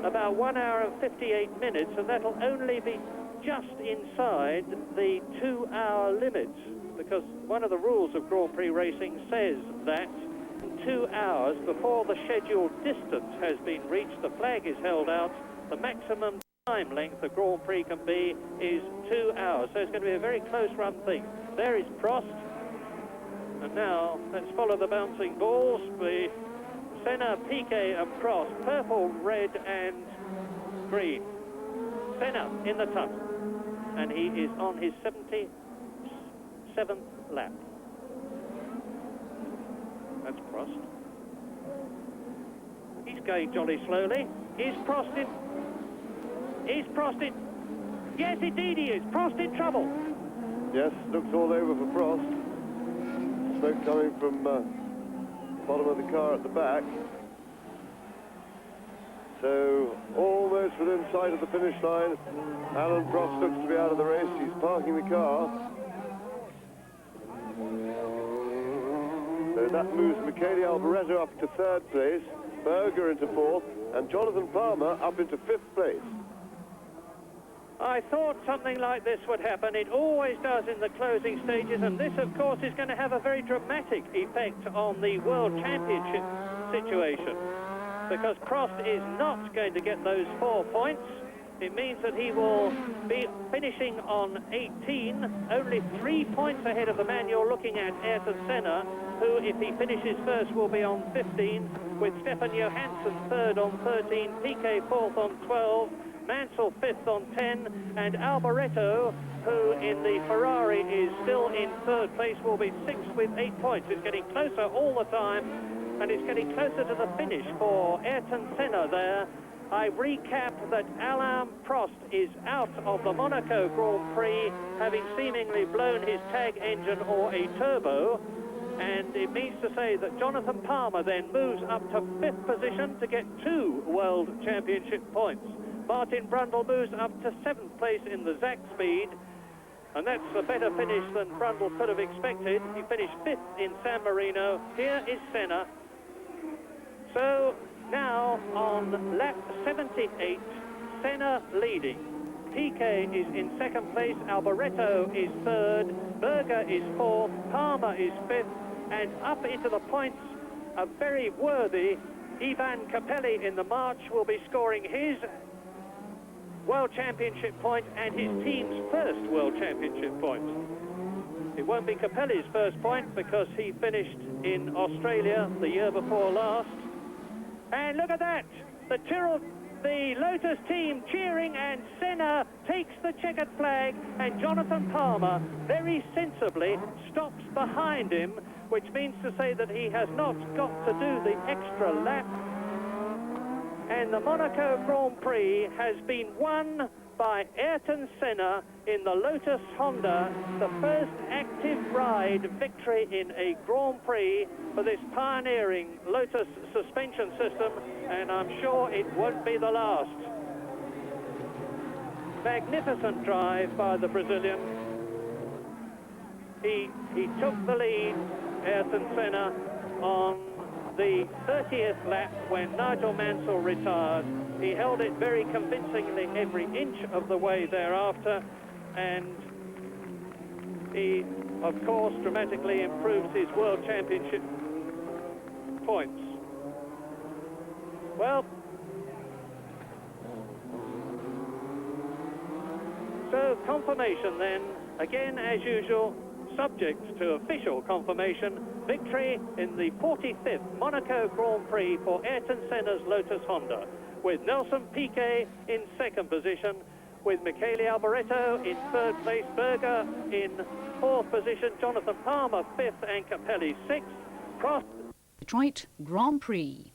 about 1 hour and 58 minutes, and that'll only be just inside the 2-hour limit because one of the rules of Grand Prix racing says that 2 hours before the scheduled distance has been reached, the flag is held out. The maximum time length a Grand Prix can be is 2 hours, so it's going to be a very close run thing. There is Prost, and now let's follow the bouncing balls. The Senna, Piquet and Prost, purple, red and green. Senna in the tunnel, and he is on his 77th lap. That's Prost. He's going jolly slowly. Is Prost in? Is Prost in? Yes, indeed he is. Prost in trouble. Yes, looks all over for Prost. Smoke coming from the bottom of the car at the back. So, almost within sight of the finish line. Alan Prost looks to be out of the race. He's parking the car. So that moves Michele Alboreto up to 3rd place, Berger into 4th, and Jonathan Palmer up into 5th place. I thought something like this would happen. It always does in the closing stages, and this, of course, is going to have a very dramatic effect on the World Championship situation, because Prost is not going to get those 4 points. It means that he will be finishing on 18, only 3 points ahead of the man you're looking at, Ayrton Senna, who, if he finishes first, will be on 15, with Stefan Johansson 3rd on 13, Piquet 4th on 12, Mansell 5th on 10, and Alboreto, who in the Ferrari is still in 3rd place, will be 6th with 8 points. It's getting closer all the time, and it's getting closer to the finish for Ayrton Senna there. I recap that Alain Prost is out of the Monaco Grand Prix, having seemingly blown his tag engine or a turbo, and it means to say that Jonathan Palmer then moves up to 5th position to get 2 World Championship points. Martin Brundle moves up to 7th place in the Zach Speed, and that's a better finish than Brundle could have expected. He finished 5th in San Marino. Here is Senna. So now on lap 78, Senna leading. Piquet is in 2nd place, Alboreto is 3rd, Berger is 4th, Palmer is 5th, and up into the points, a very worthy Ivan Capelli in the march will be scoring his World Championship point and his team's first World Championship point. It won't be Capelli's first point because he finished in Australia the year before last. And look at that! The Lotus team cheering, and Senna takes the checkered flag, and Jonathan Palmer very sensibly stops behind him, which means to say that he has not got to do the extra lap. And the Monaco Grand Prix has been won by Ayrton Senna in the Lotus Honda, the first active ride victory in a Grand Prix for this pioneering Lotus suspension system, and I'm sure it won't be the last. Magnificent drive by the Brazilian. He took the lead, Ayrton Senna, on the 30th lap when Nigel Mansell retired. He held it very convincingly every inch of the way thereafter, and he, of course, dramatically improves his World Championship points. Well, so confirmation then, again as usual, subject to official confirmation, victory in the 45th Monaco Grand Prix for Ayrton Senna's Lotus Honda, with Nelson Piquet in 2nd position, with Michele Alboreto in 3rd place, Berger in 4th position, Jonathan Palmer 5th and Capelli 6th. Detroit Grand Prix.